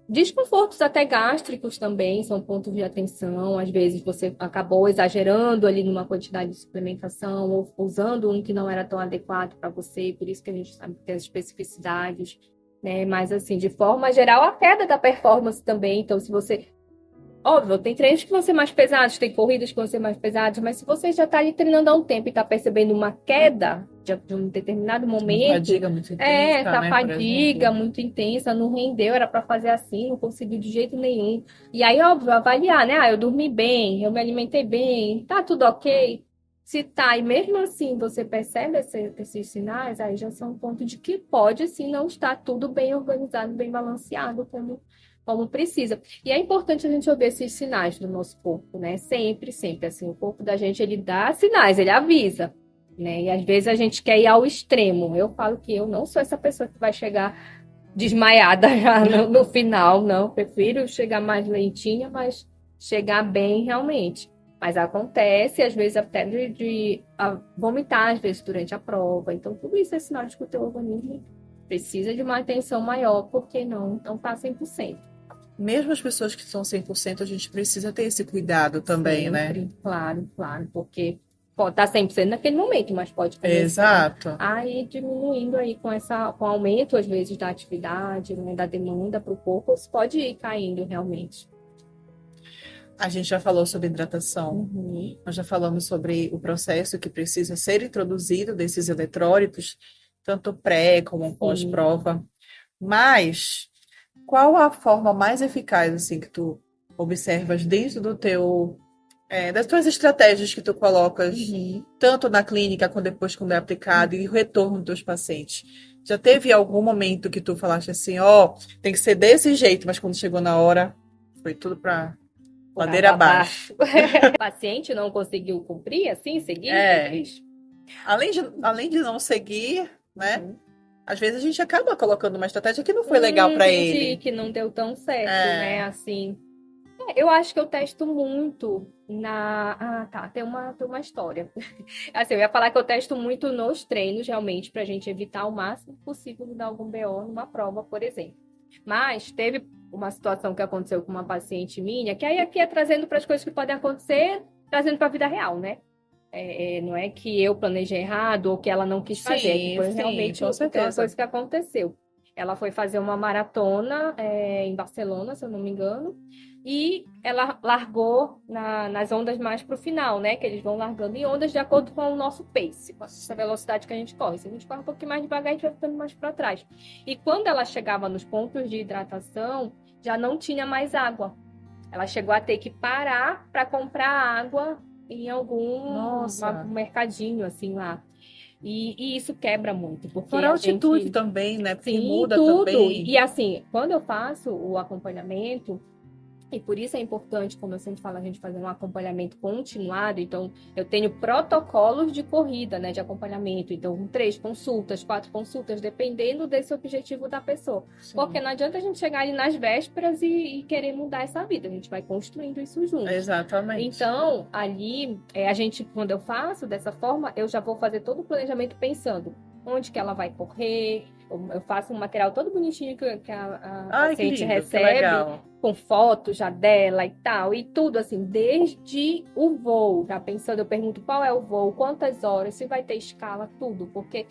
Desconfortos até gástricos também são pontos de atenção. Às vezes você acabou exagerando ali numa quantidade de suplementação ou usando um que não era tão adequado para você, por isso que a gente sabe que tem as especificidades, né? Mas assim, de forma geral, a queda da performance também. Então, se você... Óbvio, tem treinos que vão ser mais pesados, tem corridas que vão ser mais pesadas, mas se você já está ali treinando há um tempo e está percebendo uma queda de um determinado momento... Fadiga muito intensa, essa fadiga muito intensa, não rendeu, era para fazer assim, não conseguiu de jeito nenhum. E aí, óbvio, avaliar, né? Eu dormi bem, eu me alimentei bem, tá tudo ok? Se tá, e mesmo assim você percebe esses sinais, aí já são um ponto de que pode, sim, não estar tudo bem organizado, bem balanceado, como precisa. E é importante a gente ouvir esses sinais do nosso corpo, né? Sempre, sempre, assim, o corpo da gente, ele dá sinais, ele avisa, né? E às vezes a gente quer ir ao extremo. Eu falo que eu não sou essa pessoa que vai chegar desmaiada já no final, não. Prefiro chegar mais lentinha, mas chegar bem realmente. Mas acontece, às vezes, até de vomitar, às vezes, durante a prova. Então, tudo isso é sinal de que o teu organismo precisa de uma atenção maior, porque não está 100%. Mesmo as pessoas que são 100%, a gente precisa ter esse cuidado também, sempre, né? Claro, porque pode estar 100% naquele momento, mas pode começar Exato. a ir diminuindo aí com o aumento, às vezes, da atividade, né, da demanda para o corpo, isso pode ir caindo realmente. A gente já falou sobre hidratação, nós já falamos sobre o processo que precisa ser introduzido desses eletrólitos, tanto pré como pós-prova. Mas qual a forma mais eficaz assim que tu observas dentro do teu das tuas estratégias que tu colocas tanto na clínica quando depois quando é aplicado e o retorno dos teus pacientes? Já teve algum momento que tu falaste assim, tem que ser desse jeito, mas quando chegou na hora foi tudo para ladeira abaixo? O paciente não conseguiu cumprir, assim, seguir? Além de não seguir, né? Às vezes a gente acaba colocando uma estratégia que não foi legal para ele. Que não deu tão certo, né? Assim. Eu acho que eu testo muito tem uma história. Assim, eu ia falar que eu testo muito nos treinos, realmente, pra gente evitar o máximo possível de dar algum BO numa prova, por exemplo. Mas teve uma situação que aconteceu com uma paciente minha, que aí aqui é trazendo para as coisas que podem acontecer, trazendo para a vida real, né? Não é que eu planejei errado ou que ela não quis fazer, foi realmente uma coisa que aconteceu. Ela foi fazer uma maratona em Barcelona, se eu não me engano, e ela largou nas ondas mais para o final, né? Que eles vão largando em ondas de acordo com o nosso pace, com essa velocidade que a gente corre. Se a gente corre um pouquinho mais devagar, a gente vai ficando mais para trás. E quando ela chegava nos pontos de hidratação, já não tinha mais água. Ela chegou a ter que parar para comprar água em algum mercadinho, assim, lá. E isso quebra muito. Fora a altitude também, né? Porque sim, muda tudo. também. E assim, quando eu faço o acompanhamento, e por isso é importante, como eu sempre falo, a gente fazer um acompanhamento continuado. Então, eu tenho protocolos de corrida, né, de acompanhamento. Então, 3 consultas, 4 consultas, dependendo desse objetivo da pessoa. Sim. Porque não adianta a gente chegar ali nas vésperas e querer mudar essa vida. A gente vai construindo isso junto. Exatamente. Então, ali, quando eu faço dessa forma, eu já vou fazer todo o planejamento pensando onde que ela vai correr. Eu faço um material todo bonitinho que a paciente recebe, com fotos já dela e tal, e tudo assim, desde o voo, já pensando, eu pergunto qual é o voo, quantas horas, se vai ter escala, tudo, porque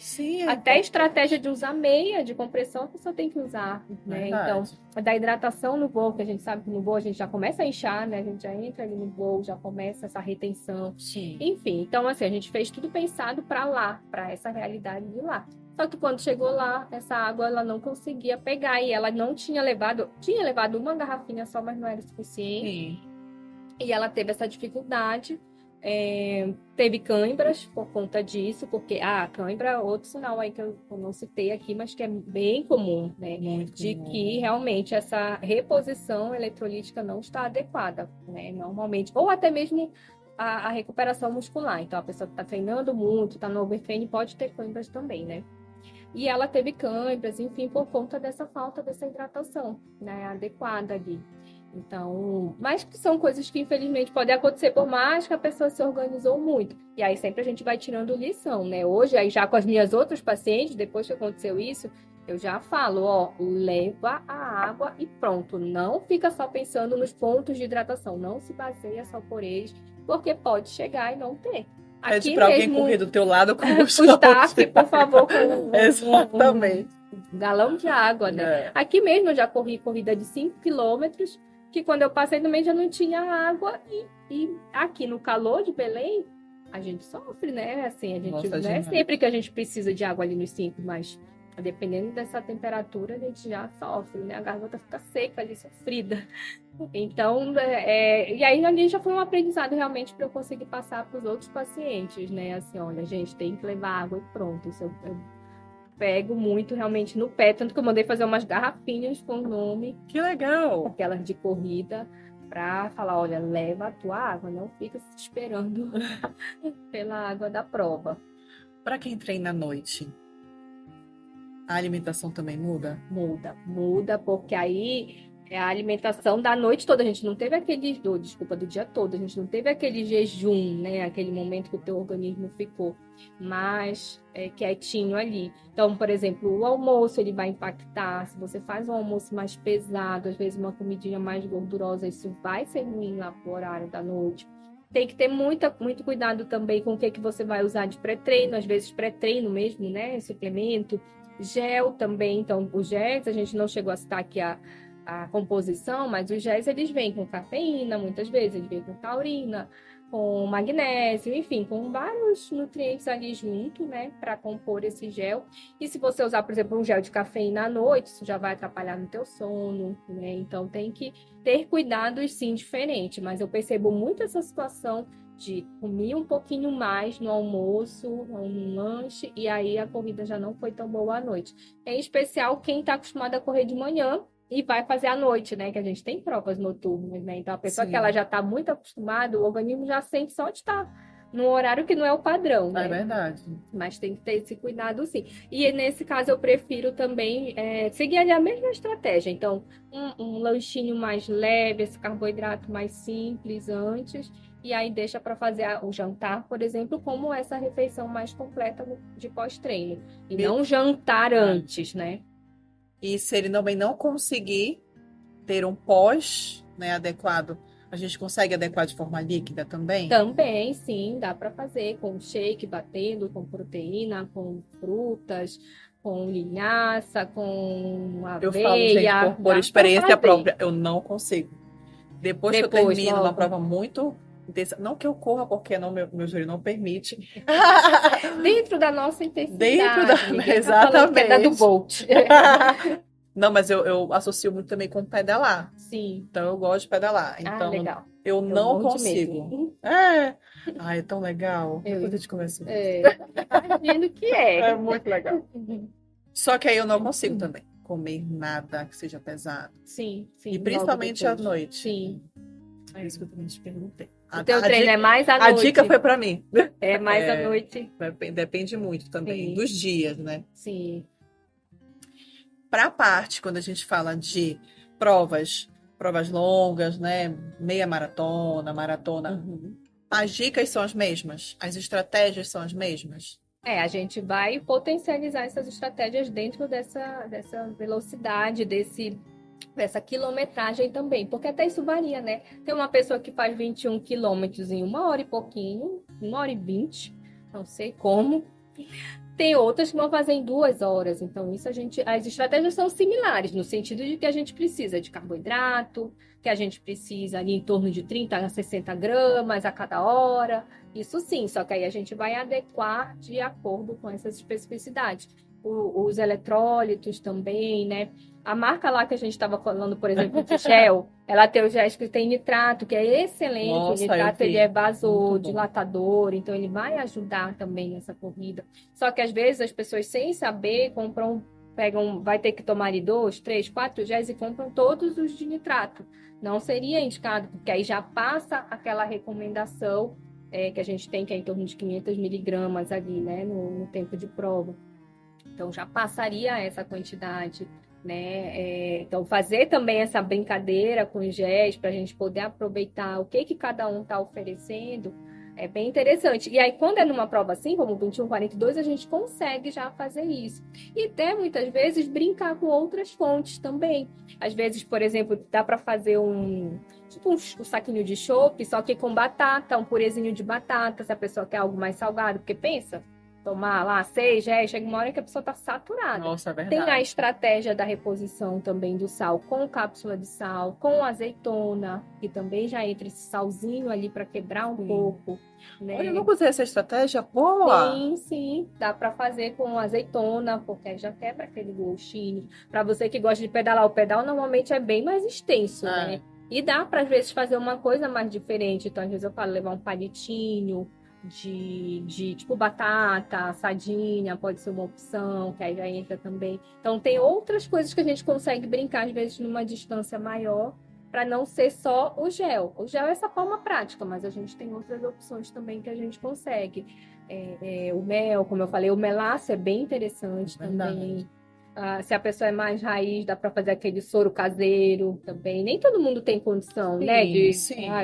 até a estratégia de usar meia de compressão a pessoa tem que usar, né? Então, da hidratação no voo, que a gente sabe que no voo a gente já começa a inchar, né? A gente já entra ali no voo, já começa essa retenção. Sim. Enfim, então assim, a gente fez tudo pensado para lá, para essa realidade de lá. Só que quando chegou lá, essa água ela não conseguia pegar e ela não tinha levado uma garrafinha só, mas não era suficiente. Sim. E ela teve essa dificuldade, teve cãibras por conta disso, porque cãibra é outro sinal aí que eu não citei aqui, mas que é bem comum, né? Muito de comum. que realmente essa reposição eletrolítica não está adequada, né? Normalmente, ou até mesmo a recuperação muscular. Então, a pessoa que está treinando muito, está no overtraining, pode ter cãibras também, né? E ela teve cãibras, enfim, por conta dessa falta dessa hidratação, né, adequada ali. Então, mas que são coisas que infelizmente podem acontecer por mais que a pessoa se organizou muito. E aí sempre a gente vai tirando lição, né? Hoje, aí já com as minhas outras pacientes, depois que aconteceu isso, eu já falo, leva a água e pronto. Não fica só pensando nos pontos de hidratação. Não se baseia só por eles, porque pode chegar e não ter. Pede pra alguém correr do teu lado com o staff, por favor, com Exatamente. Um galão de água, né? Aqui mesmo eu já corri corrida de 5 quilômetros, que quando eu passei no meio já não tinha água, e aqui no calor de Belém, a gente sofre, né? Assim, a gente não é sempre que a gente precisa de água ali nos 5, mas dependendo dessa temperatura, a gente já sofre, né? A garganta fica seca ali, sofrida. Então, e aí ali já foi um aprendizado realmente para eu conseguir passar para os outros pacientes, né? Assim, olha, gente, tem que levar água e pronto. Isso eu pego muito realmente no pé, tanto que eu mandei fazer umas garrafinhas com o nome. Que legal! Aquelas de corrida, para falar, olha, leva a tua água, não fica se esperando pela água da prova. Para quem treina à noite, a alimentação também muda? Muda, porque aí a alimentação da noite toda, a gente não teve do dia todo, a gente não teve aquele jejum, né? Aquele momento que o teu organismo ficou mais quietinho ali. Então, por exemplo, o almoço, ele vai impactar. Se você faz um almoço mais pesado, às vezes uma comidinha mais gordurosa, isso vai ser ruim lá pro horário da noite. Tem que ter muito cuidado também com o que você vai usar de pré-treino, às vezes pré-treino mesmo, né? Suplemento. Gel também, então os géis, a gente não chegou a citar aqui a composição, mas os géis eles vêm com cafeína, muitas vezes, eles vêm com taurina, com magnésio, enfim, com vários nutrientes ali junto, né, para compor esse gel. E se você usar, por exemplo, um gel de cafeína à noite, isso já vai atrapalhar no teu sono, né, então tem que ter cuidados sim diferentes, mas eu percebo muito essa situação de comer um pouquinho mais no almoço, no lanche, e aí a corrida já não foi tão boa à noite. Em especial quem está acostumado a correr de manhã e vai fazer à noite, né? Que a gente tem provas noturnas, né? Então a pessoa que ela já está muito acostumada, o organismo já sente só de estar num horário que não é o padrão, né? É verdade. Mas tem que ter esse cuidado, sim. E nesse caso eu prefiro também seguir ali a mesma estratégia. Então, um lanchinho mais leve, esse carboidrato mais simples antes, e aí deixa para fazer o jantar, por exemplo, como essa refeição mais completa de pós-treino. E não jantar antes, né? E se ele também não conseguir ter um pós, né, adequado, a gente consegue adequar de forma líquida também? Também, sim, dá para fazer com shake, batendo, com proteína, com frutas, com linhaça, com aveia. Eu falo, gente, por experiência própria, eu não consigo. Depois que eu termino uma prova muito intensa, não que eu corra, porque não, meu joelho não permite. Dentro da nossa intensidade. Exatamente. Que é da do Bolt. Não, mas eu associo muito também com pedalar. Sim. Então eu gosto de pedalar. Então legal. eu não consigo. Ai, é tão legal. Depois a gente conversa. Imagino que é. É muito legal. Só que aí eu não consigo também comer nada que seja pesado. Sim. E principalmente à noite. Sim. É isso que eu também te perguntei. O teu treino é mais à noite? A dica foi pra mim. É mais à noite. Depende muito também dos dias, né? Sim. Pra parte, quando a gente fala de provas longas, né? Meia maratona, maratona. As dicas são as mesmas? As estratégias são as mesmas? A gente vai potencializar essas estratégias dentro dessa velocidade, dessa quilometragem também, porque até isso varia, né? Tem uma pessoa que faz 21 quilômetros em 1 hora e pouquinho, 1 hora e 20, não sei como. Tem outras que vão fazer em 2 horas, então as estratégias são similares, no sentido de que a gente precisa de carboidrato, que a gente precisa ali em torno de 30 a 60 gramas a cada hora, isso sim, só que aí a gente vai adequar de acordo com essas especificidades. os eletrólitos também, né? A marca lá que a gente estava falando, por exemplo, de gel, ela tem o gel que tem nitrato, que é excelente. Nossa, o nitrato ele é vasodilatador, então ele vai ajudar também nessa corrida. Só que às vezes as pessoas, sem saber, vai ter que tomar 2, 3, 4 géis e compram todos os de nitrato. Não seria indicado, porque aí já passa aquela recomendação que a gente tem, que é em torno de 500 miligramas ali, né, no tempo de prova. Então, já passaria essa quantidade, né? Então, fazer também essa brincadeira com os géis para a gente poder aproveitar o que cada um está oferecendo é bem interessante. E aí, quando é numa prova assim, como o 2142, a gente consegue já fazer isso. E até, muitas vezes, brincar com outras fontes também. Às vezes, por exemplo, dá para fazer um saquinho de chopp, só que com batata, um purezinho de batata, se a pessoa quer algo mais salgado. Porque pensa, tomar lá 6 géis, chega uma hora que a pessoa está saturada. Nossa, é verdade. Tem a estratégia da reposição também do sal com cápsula de sal, com azeitona, que também já entra esse salzinho ali para quebrar um pouco. Né? Olha, eu nunca usei essa estratégia, boa! Sim, dá para fazer com azeitona, porque já quebra aquele gostinho. Para você que gosta de pedalar, o pedal normalmente é bem mais extenso, né? E dá para, às vezes, fazer uma coisa mais diferente. Então, às vezes eu falo levar um palitinho de tipo batata, assadinha, pode ser uma opção, que aí já entra também. Então tem outras coisas que a gente consegue brincar, às vezes, numa distância maior, para não ser só o gel. O gel é essa forma prática, mas a gente tem outras opções também que a gente consegue. O mel, como eu falei, o melaço é bem interessante também. Se a pessoa é mais raiz, dá para fazer aquele soro caseiro também. Nem todo mundo tem condição, né?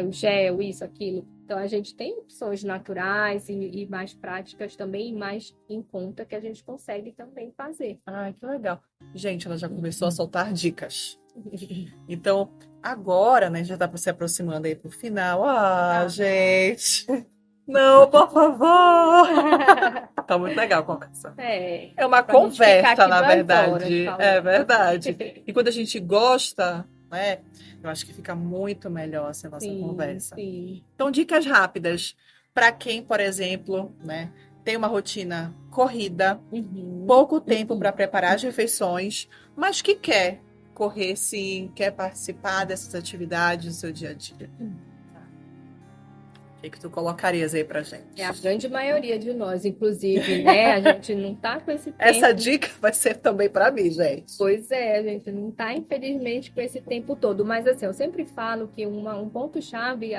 O gel, isso, aquilo. Então, a gente tem opções naturais e mais práticas também, e mais em conta, que a gente consegue também fazer. Ai, que legal. Gente, ela já começou a soltar dicas. Então, agora, né, já está se aproximando aí pro final. Gente... Não, por favor! Tá muito legal a conversa. É uma conversa, na verdade. É verdade. E quando a gente gosta, né? Eu acho que fica muito melhor essa nossa conversa. Sim. Então, dicas rápidas para quem, por exemplo, né, tem uma rotina corrida, pouco tempo para preparar as refeições, mas que quer correr sim, quer participar dessas atividades no seu dia a dia. O que tu colocarias aí pra gente? É a grande maioria de nós, inclusive, né? A gente não tá com esse tempo. Essa dica vai ser também para mim, gente. Pois é, a gente não tá, infelizmente, com esse tempo todo. Mas, assim, eu sempre falo que um ponto-chave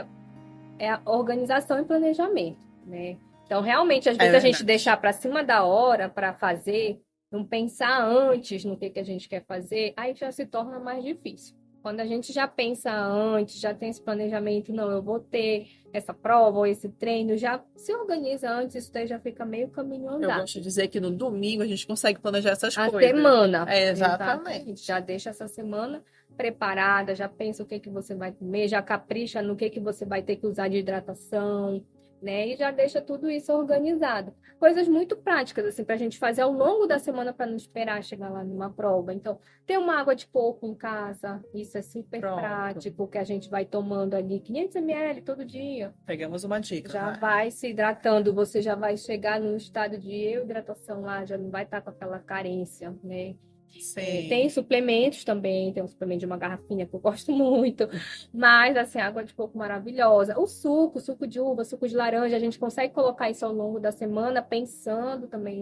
é a organização e planejamento, né? Então, realmente, às vezes a gente deixar para cima da hora para fazer, não pensar antes no que a gente quer fazer, aí já se torna mais difícil. Quando a gente já pensa antes, já tem esse planejamento, não, eu vou ter essa prova ou esse treino, já se organiza antes, isso daí já fica meio caminho andado. Eu gosto de dizer que no domingo a gente consegue planejar essas coisas. A semana. Exatamente. Já deixa essa semana preparada, já pensa o que você vai comer, já capricha no que você vai ter que usar de hidratação, né? E já deixa tudo isso organizado. Coisas muito práticas, assim, para a gente fazer ao longo da semana para não esperar chegar lá numa prova. Então, ter uma água de coco em casa, isso é super prático, que a gente vai tomando ali 500 ml todo dia. Pegamos uma dica. Já vai se hidratando, você já vai chegar num estado de hidratação lá, já não vai estar com aquela carência, né? Sim. Tem suplementos também, tem um suplemento de uma garrafinha que eu gosto muito, mas assim, água de coco maravilhosa. O suco de uva, suco de laranja, a gente consegue colocar isso ao longo da semana, pensando também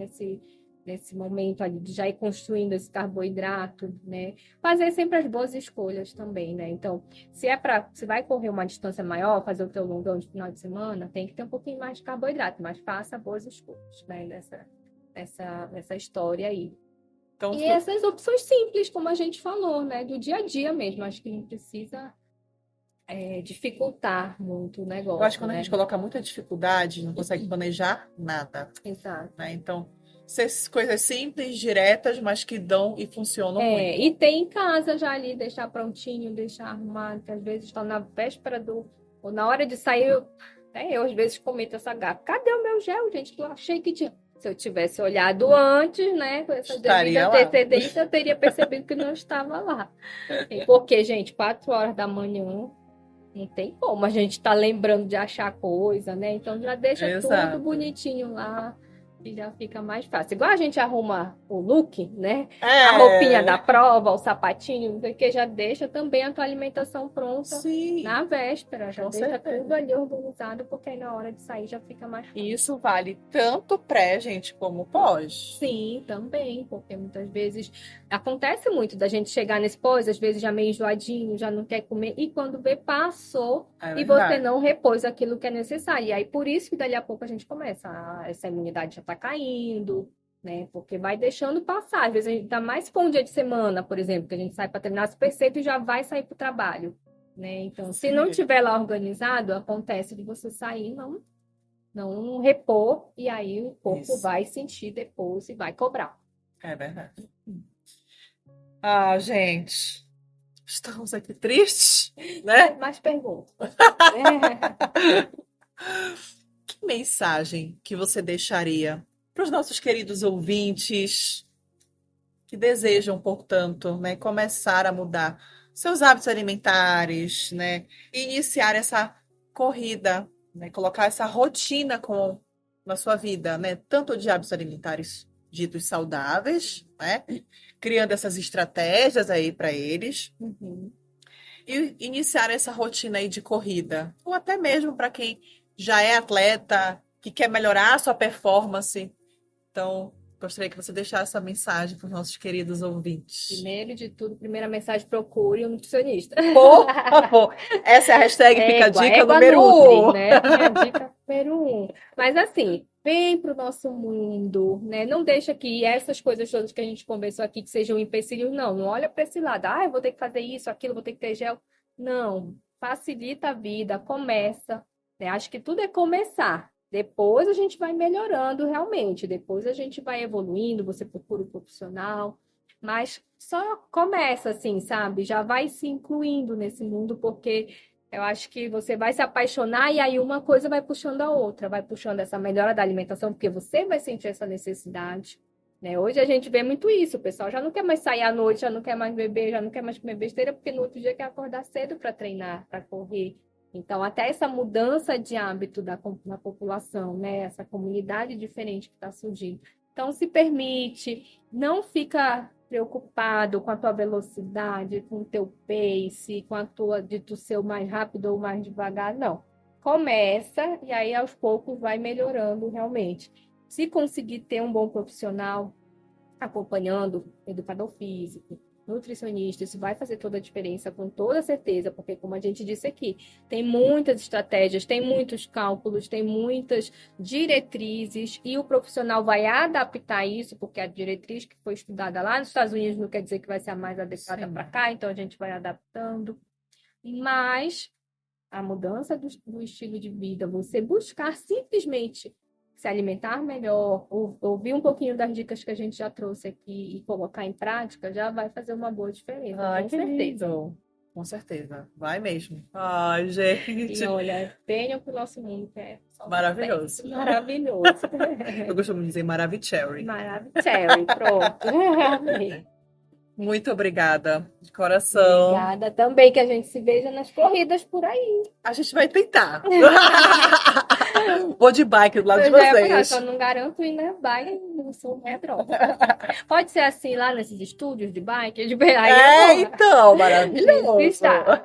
nesse momento ali de já ir construindo esse carboidrato, né? Fazer sempre as boas escolhas também, né? Então, se vai correr uma distância maior, fazer o teu longão de final de semana, tem que ter um pouquinho mais de carboidrato, mas faça boas escolhas, né? Nessa história aí. Então, e essas opções simples, como a gente falou, né? Do dia a dia mesmo. Acho que não precisa dificultar muito o negócio. Eu acho que quando a gente coloca muita dificuldade, não consegue planejar nada. Exato. Né? Então, coisas simples, diretas, mas que dão e funcionam muito. E tem em casa já ali, deixar prontinho, deixar arrumado, que às vezes está na véspera ou na hora de sair, eu às vezes cometo essa gafa. Cadê o meu gel, gente? Que eu achei que tinha. Se eu tivesse olhado antes, né, com essa devida antecedência, eu teria percebido que não estava lá. Porque, gente, 4 horas da manhã, não tem como a gente estar lembrando de achar coisa, né? Então já deixa tudo bonitinho lá, E já fica mais fácil. Igual a gente arruma o look, né? É. A roupinha da prova, o sapatinho, não sei o que, já deixa também a tua alimentação pronta Sim, na véspera. Já com deixa certeza. tudo ali organizado, porque aí na hora de sair já fica mais fácil. E isso vale tanto pré, gente, como pós. Sim, também, porque muitas vezes acontece muito da gente chegar nesse pós, às vezes já meio enjoadinho, já não quer comer, e quando vê, passou É e você verdade. não repôs aquilo que é necessário. E aí, por isso que dali a pouco a gente começa, essa imunidade já tá caindo, né? Porque vai deixando passar. Às vezes, ainda mais se for um dia de semana, por exemplo, que a gente sai para treinar super cedo e já vai sair para o trabalho, né? Então, se não tiver lá organizado, acontece de você sair, não repor, e aí o corpo Isso. vai sentir depois e vai cobrar. É verdade. Ah, gente, estamos aqui tristes, né? Mais perguntas. Que mensagem que você deixaria para os nossos queridos ouvintes que desejam, portanto, né, começar a mudar seus hábitos alimentares, né, e iniciar essa corrida, né, colocar essa rotina na sua vida, né, tanto de hábitos alimentares ditos saudáveis, né, criando essas estratégias aí para eles, e iniciar essa rotina aí de corrida, ou até mesmo para quem já é atleta, que quer melhorar a sua performance. Então, gostaria que você deixasse essa mensagem para os nossos queridos ouvintes. Primeiro de tudo, primeira mensagem, procure um nutricionista. Por favor, essa é a hashtag fica a dica número Nutri, 1. né? É a dica número 1. Mas assim, vem para o nosso mundo, né? Não deixa que essas coisas todas que a gente conversou aqui que sejam empecilhos, não olha para esse lado. Eu vou ter que fazer isso, aquilo, vou ter que ter gel. Não, facilita a vida, começa, né? Acho que tudo é começar. Depois a gente vai melhorando realmente, depois a gente vai evoluindo, você procura um profissional, mas só começa assim, sabe? Já vai se incluindo nesse mundo, porque eu acho que você vai se apaixonar e aí uma coisa vai puxando a outra, vai puxando essa melhora da alimentação, porque você vai sentir essa necessidade, né? Hoje a gente vê muito isso, o pessoal já não quer mais sair à noite, já não quer mais beber, já não quer mais comer besteira, porque no outro dia quer acordar cedo para treinar, para correr. Então, até essa mudança de hábito na população, né? Essa comunidade diferente que está surgindo. Então, se permite, não fica preocupado com a tua velocidade, com o teu pace, com a tua de tu ser mais rápido ou mais devagar, não. Começa e aí aos poucos vai melhorando realmente. Se conseguir ter um bom profissional acompanhando, educador físico, nutricionista, isso vai fazer toda a diferença, com toda certeza, porque, como a gente disse aqui, tem muitas estratégias, tem muitos cálculos, tem muitas diretrizes, e o profissional vai adaptar isso, porque a diretriz que foi estudada lá nos Estados Unidos não quer dizer que vai ser a mais adequada para cá, então a gente vai adaptando. Mas a mudança do estilo de vida, você buscar simplesmente se alimentar melhor, ouvir um pouquinho das dicas que a gente já trouxe aqui e colocar em prática, já vai fazer uma boa diferença, com certeza. Lindo. Com certeza, vai mesmo. Ai, gente. E olha, venham para o nosso mundo, que é só Maravilhoso. sucesso. Maravilhoso. Eu costumo dizer maravicherry. Maravilhoso, pronto. Muito obrigada, de coração. Obrigada também, que a gente se veja nas corridas por aí. A gente vai tentar. Vou de bike do lado de Eu já ia falar, vocês. só não garanto ir na bike, não sou medrosa. Pode ser assim lá nesses estúdios de bike? Aí Então, maravilhoso. Está.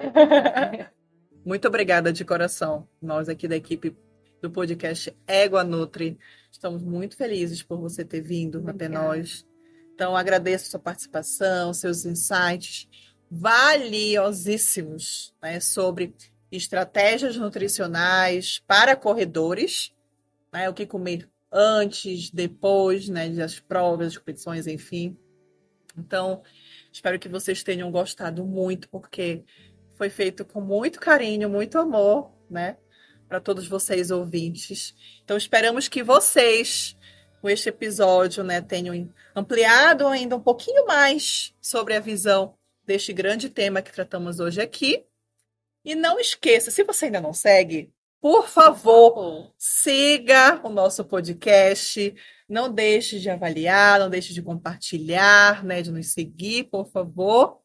Muito obrigada de coração. Nós aqui da equipe do podcast Égua Nutri estamos muito felizes por você ter vindo até nós. Então, agradeço a sua participação, seus insights valiosíssimos, né, sobre estratégias nutricionais para corredores, né, o que comer antes, depois, né, das provas, das competições, enfim. Então, espero que vocês tenham gostado muito, porque foi feito com muito carinho, muito amor, né, para todos vocês ouvintes. Então, esperamos que vocês, com este episódio, né, tenham ampliado ainda um pouquinho mais sobre a visão deste grande tema que tratamos hoje aqui. E não esqueça, se você ainda não segue, por favor, siga o nosso podcast. Não deixe de avaliar, não deixe de compartilhar, né, de nos seguir, por favor.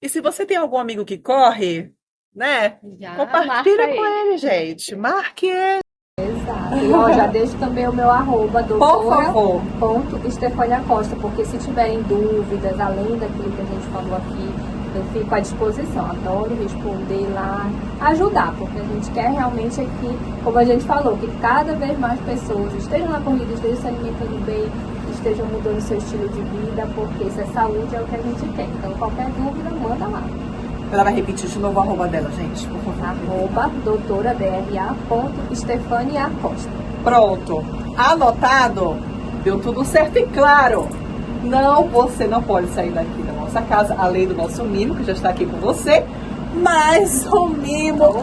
E se você tem algum amigo que corre, né, Já compartilha marca com ele, gente. Marque ele. Exato. E ó, já deixo também o meu arroba, doutora.Estefânia Costa, porque se tiverem dúvidas, além daquilo que a gente falou aqui, eu fico à disposição. Adoro responder lá, ajudar, porque a gente quer realmente aqui, como a gente falou, que cada vez mais pessoas estejam na corrida, estejam se alimentando bem, estejam mudando seu estilo de vida, porque se é saúde é o que a gente quer. Então, qualquer dúvida, manda lá. Ela vai repetir de novo o arroba dela, gente, por favor. Arroba doutoradra.Estefânia Costa. Pronto. Anotado? Deu tudo certo e claro. Não, você não pode sair daqui da nossa casa, além do nosso mimo, que já está aqui com você. Mas o mimo,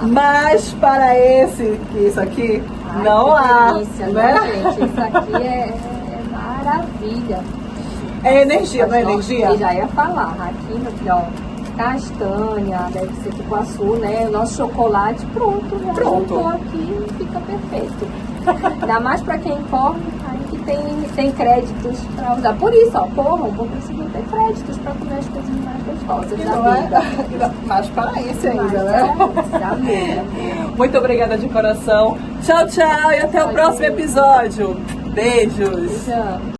mas para isso aqui, ai, não há. Delícia, né, gente? Isso aqui é maravilha. É energia, não é energia? Eu já ia falar, aqui no ó, castanha, deve ser cupuaçu, né? O nosso chocolate, pronto. Juntou aqui e fica perfeito. Ainda mais para quem corre, aí que tem créditos para usar. Por isso, ó, corram, vou precisar ter créditos para comer as coisas mais gostosas da vida. Mas para isso ainda, né? Muito obrigada de coração. Tchau, tchau e até o próximo episódio. Beijos. Beijão.